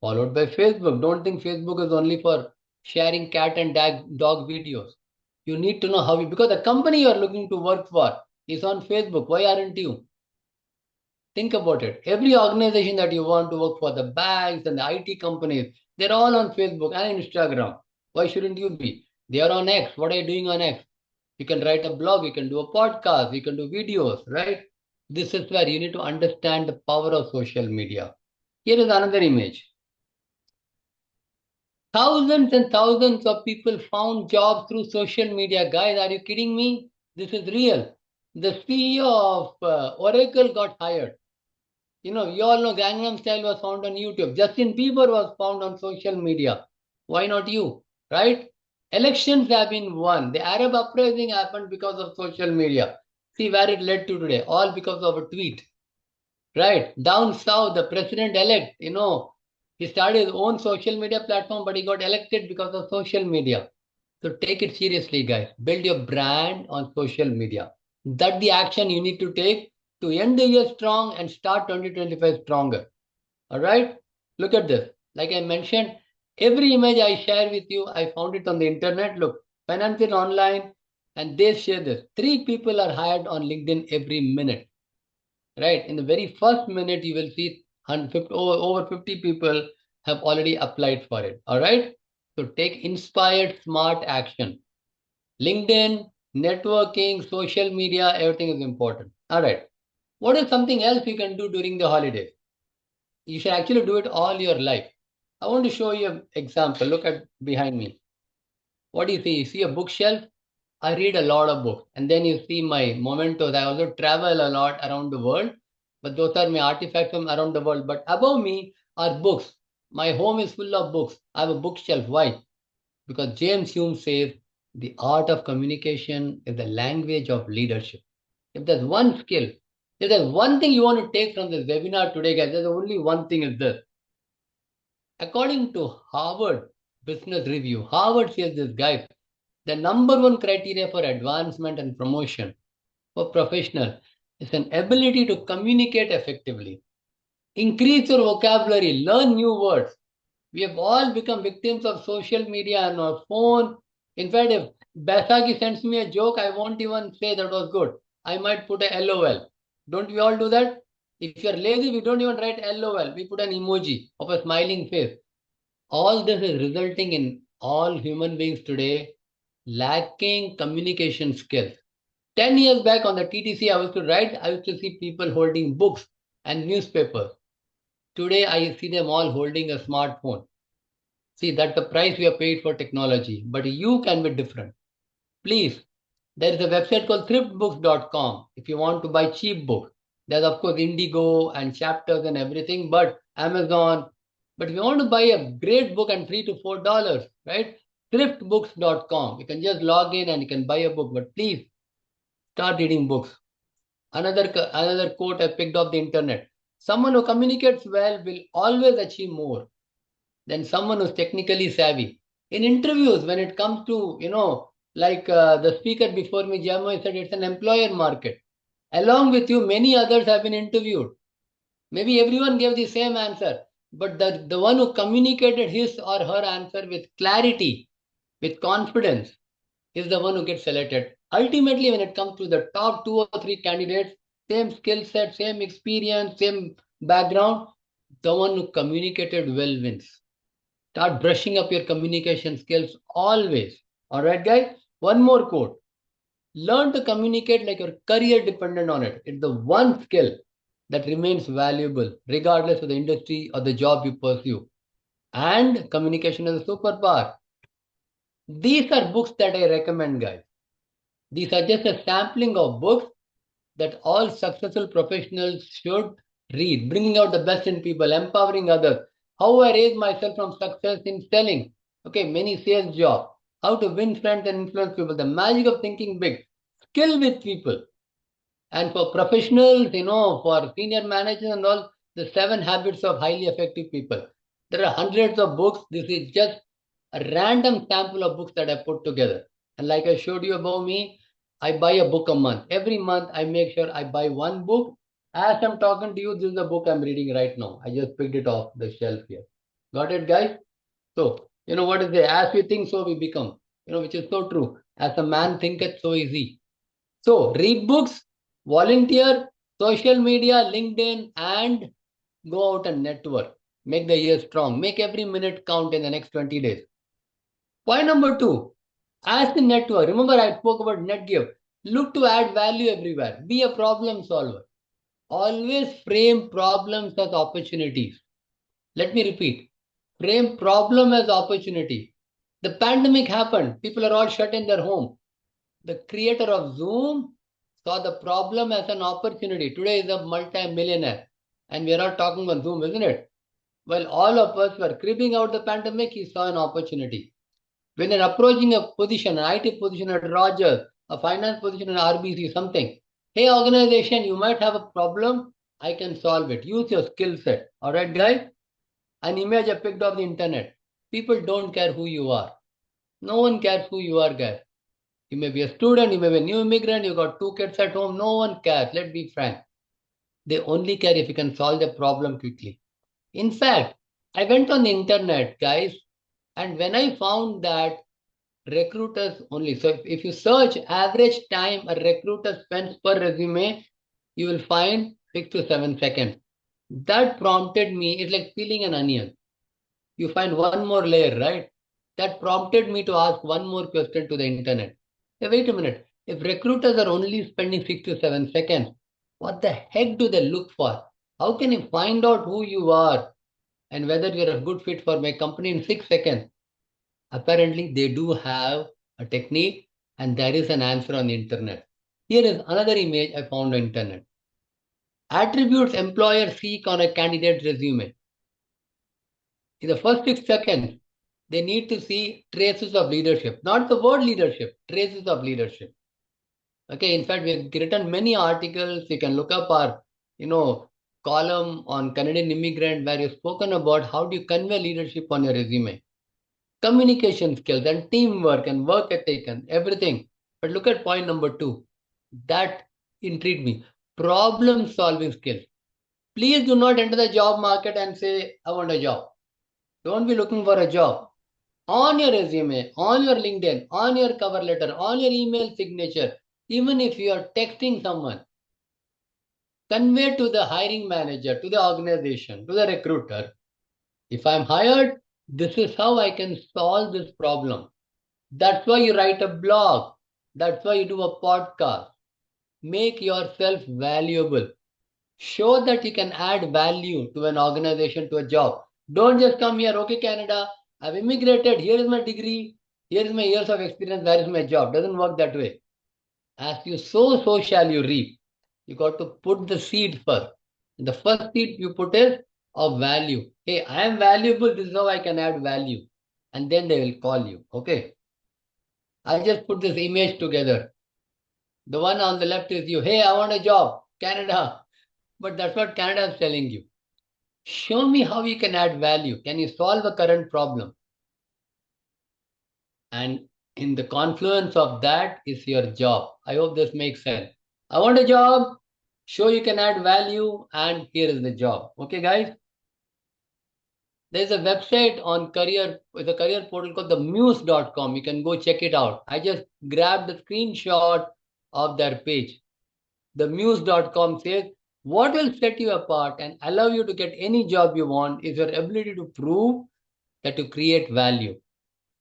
S4: followed by Facebook. Don't think Facebook is only for sharing cat and dog videos. You need to know how you, because the company you are looking to work for is on Facebook. Why aren't you? Think about it. Every organization that you want to work for, the banks and the IT companies, they're all on Facebook and Instagram. Why shouldn't you be? They are on X. What are you doing on X? You can write a blog, you can do a podcast, you can do videos, right? This is where you need to understand the power of social media. Here is another image. Thousands and thousands of people found jobs through social media. Guys, are you kidding me? This is real. The CEO of Oracle got hired. You all know Gangnam Style was found on YouTube. Justin Bieber was found on social media. Why not you? Right? Elections have been won. The Arab uprising happened because of social media. See where it led to today. All because of a tweet. Right? Down south, the president-elect, he started his own social media platform, but he got elected because of social media. So take it seriously, guys. Build your brand on social media. That's the action you need to take to end the year strong and start 2025 stronger. All right? Look at this. Like I mentioned, every image I share with you, I found it on the internet. Look, Finance Online, and they share this. 3 people are hired on LinkedIn every minute. Right? In the very first minute, you will see over 50 people have already applied for it. All right? So take inspired, smart action. LinkedIn, networking, social media, everything is important. All right. What is something else you can do during the holidays? You should actually do it all your life. I want to show you an example. Look at behind me. What do you see? You see a bookshelf? I read a lot of books. And then you see my mementos. I also travel a lot around the world. But those are my artifacts from around the world. But above me are books. My home is full of books. I have a bookshelf. Why? Because James Hume says the art of communication is the language of leadership. If there's one skill, if there's one thing you want to take from this webinar today, guys, there's only one thing is this. According to Harvard Business Review, Harvard says this, guys, the number one criteria for advancement and promotion for professional is an ability to communicate effectively. Increase your vocabulary, learn new words. We have all become victims of social media and our phone. In fact, if Baisakhi sends me a joke, I won't even say that was good. I might put a LOL. Don't we all do that? If you're lazy, we don't even write LOL. We put an emoji of a smiling face. All this is resulting in all human beings today lacking communication skills. 10 years back on the TTC, I used to see people holding books and newspapers. Today, I see them all holding a smartphone. See, that's the price we have paid for technology, but you can be different. Please, there is a website called thriftbooks.com if you want to buy cheap books. There's, of course, Indigo and chapters and everything, but Amazon. But if you want to buy a great book and $3 to $4, right? Thriftbooks.com. You can just log in and you can buy a book, but please start reading books. Another quote I picked off the internet. Someone who communicates well will always achieve more than someone who's technically savvy. In interviews, when it comes to, the speaker before me, Jamo, said it's an employer market. Along with you, many others have been interviewed. Maybe everyone gave the same answer, but the one who communicated his or her answer with clarity, with confidence, is the one who gets selected. Ultimately, when it comes to the top 2 or 3 candidates, same skill set, same experience, same background. The one who communicated well wins. Start brushing up your communication skills always. All right, guys? One more quote. Learn to communicate like your career dependent on it. It's the one skill that remains valuable regardless of the industry or the job you pursue. And communication is a superpower. These are books that I recommend, guys. These are just a sampling of books that all successful professionals should read, bringing out the best in people, empowering others. How I raised myself from success in selling. Okay, many sales jobs. How to win friends and influence people. The magic of thinking big. Skill with people. And for professionals, for senior managers and all, the 7 habits of highly effective people. There are hundreds of books. This is just a random sample of books that I put together. And like I showed you above me, I buy a book a month. Every month, I make sure I buy one book. As I'm talking to you, this is the book I'm reading right now. I just picked it off the shelf here. Got it, guys? So, what is it? As we think, so we become. Which is so true. As a man thinketh, so is he. So, read books, volunteer, social media, LinkedIn, and go out and network. Make the year strong. Make every minute count in the next 20 days. Point number 2. As the network, remember I spoke about net give. Look to add value everywhere. Be a problem solver. Always frame problems as opportunities. Let me repeat. Frame problem as opportunity. The pandemic happened. People are all shut in their home. The creator of Zoom saw the problem as an opportunity. Today is a multi-millionaire. And we are all talking on Zoom, isn't it? While all of us were cribbing out the pandemic, he saw an opportunity. When you're approaching a position, an IT position at Rogers, a finance position at RBC, something. Hey, organization, you might have a problem. I can solve it. Use your skill set. All right, guys? An image I picked off the internet. People don't care who you are. No one cares who you are, guys. You may be a student, you may be a new immigrant, you got 2 kids at home. No one cares. Let's be frank. They only care if you can solve the problem quickly. In fact, I went on the internet, guys, and when I found that recruiters only, so if you search average time a recruiter spends per resume, you will find 6 to 7 seconds. That prompted me, it's like peeling an onion. You find one more layer, right? That prompted me to ask one more question to the internet. Hey, wait a minute. If recruiters are only spending 6 to 7 seconds, what the heck do they look for? How can you find out who you are and whether you're a good fit for my company in 6 seconds? Apparently, they do have a technique and there is an answer on the internet. Here is another image I found on the internet. Attributes employers seek on a candidate's resume. In the first 6 seconds, they need to see traces of leadership, not the word leadership, traces of leadership. Okay, in fact, we've written many articles. You can look up our, column on Canadian Immigrant where you've spoken about how do you convey leadership on your resume. Communication skills and teamwork and work ethic and everything. But look at point number 2. That intrigued me. Problem solving skills. Please do not enter the job market and say, I want a job. Don't be looking for a job. On your resume, on your LinkedIn, on your cover letter, on your email signature, even if you are texting someone, convey to the hiring manager, to the organization, to the recruiter, if I'm hired, this is how I can solve this problem. That's why you write a blog. That's why you do a podcast. Make yourself valuable. Show that you can add value to an organization, to a job. Don't just come here, okay, Canada, I've immigrated, here is my degree, here is my years of experience, where is my job? Doesn't work that way. As you sow, so shall you reap. You got to put the seed first. The first seed you put is of value. Hey, I am valuable, this is how I can add value. And then they will call you, okay? I just put this image together. The one on the left is you. Hey, I want a job, Canada. But that's what Canada is telling you. Show me how you can add value. Can you solve a current problem? And in the confluence of that is your job. I hope this makes sense. I want a job. Show you can add value. And here is the job. Okay, guys? There's a website on career, with a career portal called the muse.com. You can go check it out. I just grabbed a screenshot of their page. The muse.com says, what will set you apart and allow you to get any job you want is your ability to prove that you create value.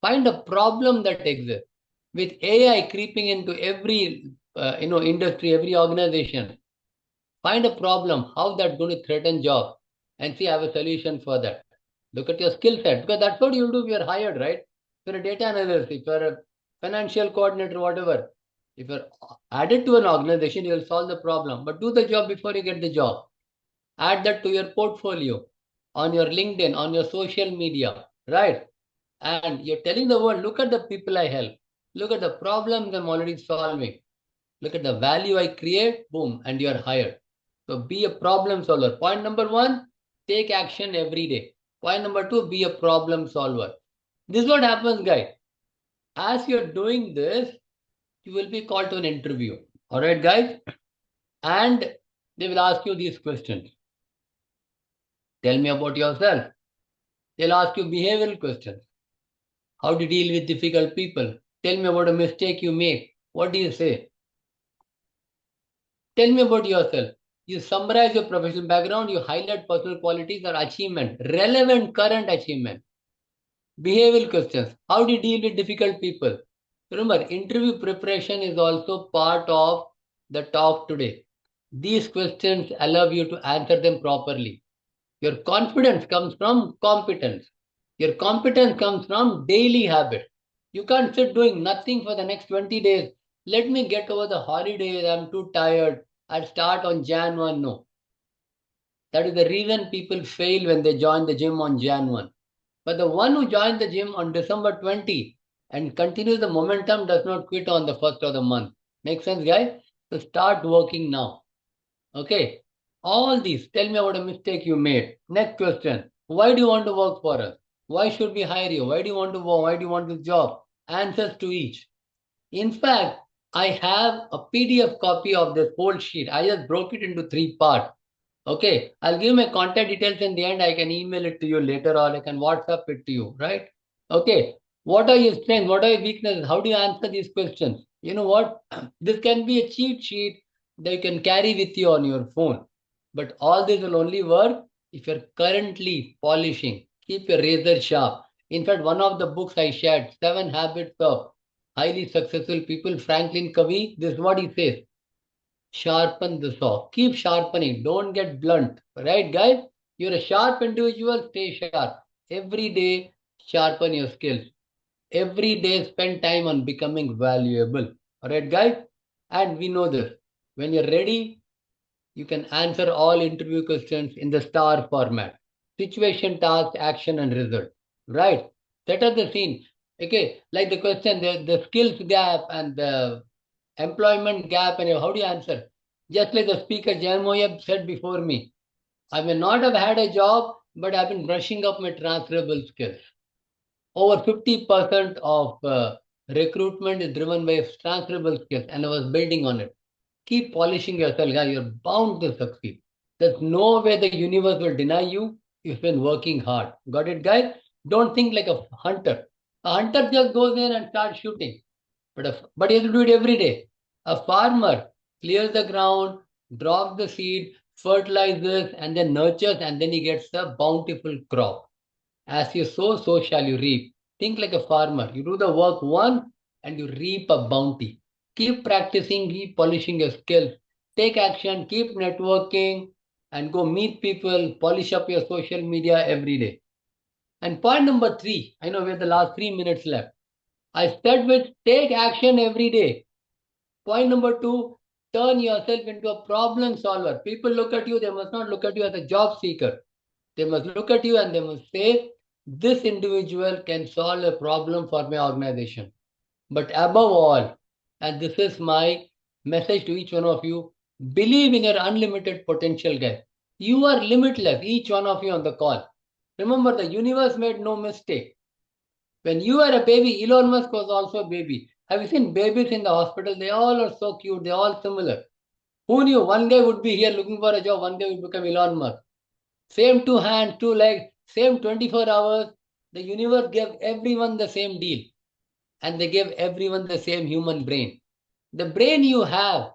S4: Find a problem that exists. With AI creeping into every industry, every organization, find a problem, how that's going to threaten job, and see, I have a solution for that. Look at your skill set, because that's what you'll do if you're hired, right? If you're a data analyst, if you're a financial coordinator, whatever, if you're added to an organization, you'll solve the problem. But do the job before you get the job. Add that to your portfolio, on your LinkedIn, on your social media, right? And you're telling the world, look at the people I help. Look at the problems I'm already solving. Look at the value I create, boom, and you're hired. So be a problem solver. Point number 1, take action every day. Point number 2, be a problem solver. This is what happens, guys. As you're doing this, you will be called to an interview. All right, guys? And they will ask you these questions. Tell me about yourself. They'll ask you behavioral questions. How do you deal with difficult people? Tell me about a mistake you make. What do you say? Tell me about yourself. You summarize your professional background, you highlight personal qualities or achievement, relevant current achievement. Behavioral questions. How do you deal with difficult people? Remember, interview preparation is also part of the talk today. These questions allow you to answer them properly. Your confidence comes from competence. Your competence comes from daily habit. You can't sit doing nothing for the next 20 days. Let me get over the holidays. I'm too tired. I'll start on Jan 1. No. That is the reason people fail when they join the gym on Jan 1. But the one who joined the gym on December 20 and continues the momentum does not quit on the first of the month. Make sense, guys? So start working now. Okay. All these, tell me about a mistake you made. Next question. Why do you want to work for us? Why should we hire you? Why do you want to work? Why do you want this job? Answers to each. In fact, I have a PDF copy of this whole sheet. I just broke it into 3 parts. Okay, I'll give my contact details in the end. I can email it to you later or I can WhatsApp it to you, right? Okay, what are your strengths? What are your weaknesses? How do you answer these questions? You know what? This can be a cheat sheet that you can carry with you on your phone. But all this will only work if you're currently polishing. Keep your razor sharp. In fact, one of the books I shared, 7 Habits of Highly Successful People, Franklin Covey, this is what he says. Sharpen the saw. Keep sharpening. Don't get blunt. Right, guys? You're a sharp individual. Stay sharp. Every day, sharpen your skills. Every day, spend time on becoming valuable. All right, guys? And we know this. When you're ready, you can answer all interview questions in the STAR format. Situation, task, action, and result. Right? Set up the scene. Okay, like the question, the skills gap and the employment gap, and how do you answer? Just like the speaker Jaymoyab said before me, I may not have had a job, but I've been brushing up my transferable skills. Over 50% of recruitment is driven by transferable skills, and I was building on it. Keep polishing yourself, guys. You're bound to succeed. There's no way the universe will deny you if you've been working hard. Got it, guys? Don't think like a hunter. A hunter just goes in and starts shooting. But you have to do it every day. A farmer clears the ground, drops the seed, fertilizes, and then nurtures, and then he gets a bountiful crop. As you sow, so shall you reap. Think like a farmer. You do the work once and you reap a bounty. Keep practicing, keep polishing your skills. Take action, keep networking, and go meet people, polish up your social media every day. And point number 3, I know we have the last 3 minutes left. I said with take action every day. Point number 2, turn yourself into a problem solver. People look at you, they must not look at you as a job seeker. They must look at you and they must say, this individual can solve a problem for my organization. But above all, and this is my message to each one of you, believe in your unlimited potential, guys. You are limitless, each one of you on the call. Remember, the universe made no mistake. When you were a baby, Elon Musk was also a baby. Have you seen babies in the hospital? They all are so cute. They're all similar. Who knew one guy would be here looking for a job, one guy would become Elon Musk. Same 2 hands, 2 legs, same 24 hours. The universe gave everyone the same deal. And they gave everyone the same human brain. The brain you have,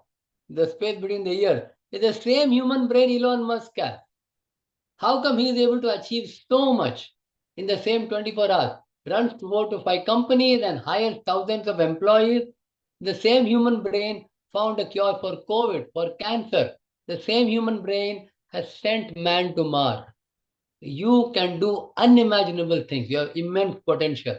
S4: the space between the ears, is the same human brain Elon Musk has. How come he is able to achieve so much in the same 24 hours? Runs 4 to 5 companies and hires thousands of employees. The same human brain found a cure for COVID, for cancer. The same human brain has sent man to Mars. You can do unimaginable things. You have immense potential.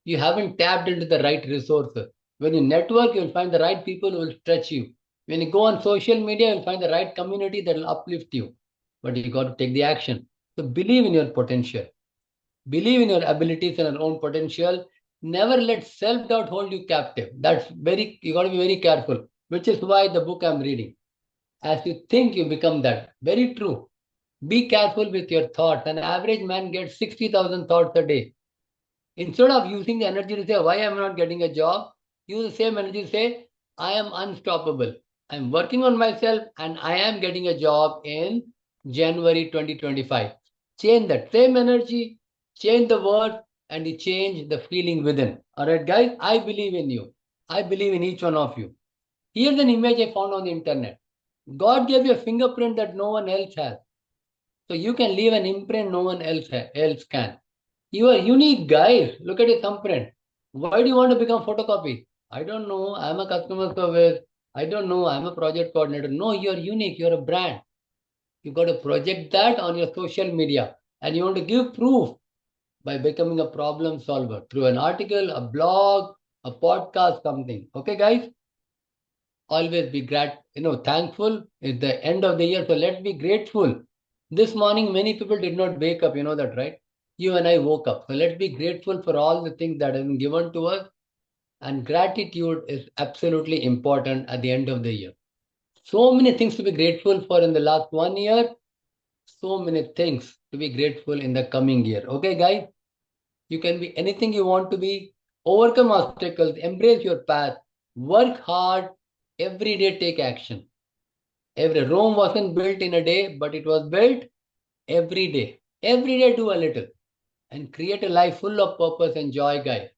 S4: You haven't tapped into the right resources. When you network, you'll find the right people who will stretch you. When you go on social media, you'll find the right community that will uplift you. But you got to take the action. So believe in your potential. Believe in your abilities and your own potential. Never let self-doubt hold you captive. You got to be very careful, which is why the book I'm reading. As you think, you become that. Very true. Be careful with your thoughts. An average man gets 60,000 thoughts a day. Instead of using the energy to say, why am I not getting a job? Use the same energy to say, I am unstoppable. I'm working on myself and I am getting a job in January 2025. Change that same energy, change the word, and you change the feeling within. All right, guys, I believe in you. I believe in each one of you. Here's an image I found on the internet. God gave you a fingerprint that no one else has. So you can leave an imprint no one else can. You are unique, guys. Look at your thumbprint. Why do you want to become photocopy? I don't know. I'm a customer service. I don't know. I'm a project coordinator. No, you're unique. You're a brand. You got to project that on your social media. And you want to give proof by becoming a problem solver through an article, a blog, a podcast, something. Okay, guys? Always be thankful. It's the end of the year. So let's be grateful. This morning, many people did not wake up. You know that, right? You and I woke up. So let's be grateful for all the things that have been given to us. And gratitude is absolutely important at the end of the year. So many things to be grateful for in the last 1 year. So many things to be grateful in the coming year. Okay, guys? You can be anything you want to be. Overcome obstacles. Embrace your path. Work hard. Every day take action. Rome wasn't built in a day, but it was built every day. Every day do a little. And create a life full of purpose and joy, guys.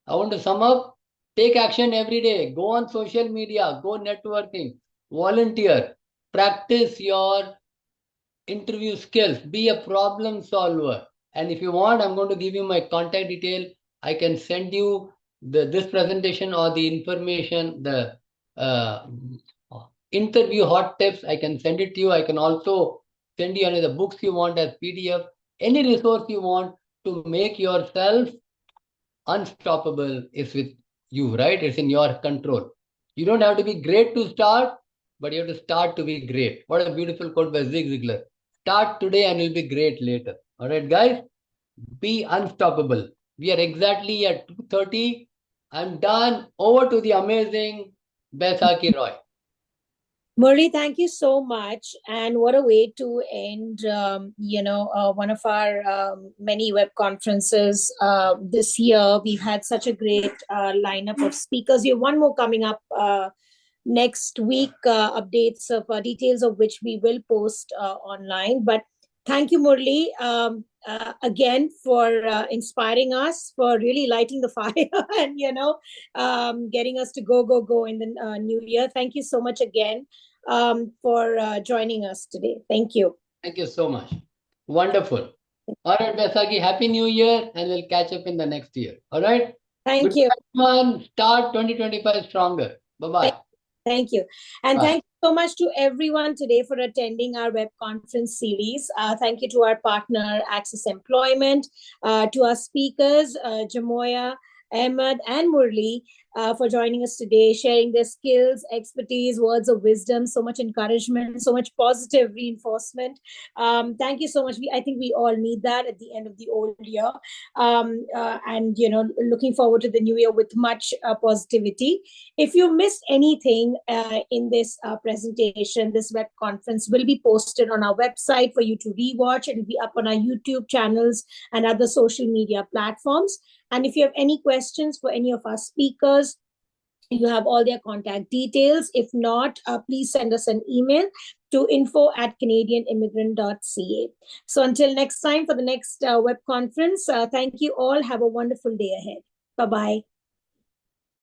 S4: I want to sum up. Take action every day. Go on social media. Go networking. Volunteer. Practice your interview skills. Be a problem solver. And if you want, I'm going to give you my contact detail. I can send you this presentation or the information, the interview hot tips. I can send it to you. I can also send you any of the books you want as PDF. Any resource you want to make yourself unstoppable is with you, right? It's in your control. You don't have to be great to start, but you have to start to be great. What a beautiful quote by Zig Ziglar. Start today and you'll be great later. All right, guys? Be unstoppable. We are exactly at 2:30. I'm done. Over to the amazing Baisakhi Roy.
S1: Murli, thank you so much. And what a way to end, one of our many web conferences this year. We've had such a great lineup of speakers. You have one more coming up next week, updates of details of which we will post online. But thank you, Murli, again for inspiring us, for really lighting the fire and, getting us to go in the new year. Thank you so much again for joining us today. Thank you.
S4: Thank you so much. Wonderful. All right, Baisakhi, Happy New Year, and we'll catch up in the next year. All right?
S1: Thank you.
S4: Everyone, start 2025 stronger. Bye-bye.
S1: Thank you. And thank you so much to everyone today for attending our web conference series. Thank you to our partner, ACCES Employment, to our speakers, Jamoya, Ahmed, and Murli, for joining us today, sharing their skills, expertise, words of wisdom, so much encouragement, so much positive reinforcement. Thank you so much. I think we all need that at the end of the old year. And, looking forward to the new year with much positivity. If you missed anything in this presentation, this web conference will be posted on our website for you to rewatch. It will be up on our YouTube channels and other social media platforms. And if you have any questions for any of our speakers, you have all their contact details. If not, please send us an email to info@canadianimmigrant.ca. So until next time for the next web conference, thank you all. Have a wonderful day ahead. Bye-bye.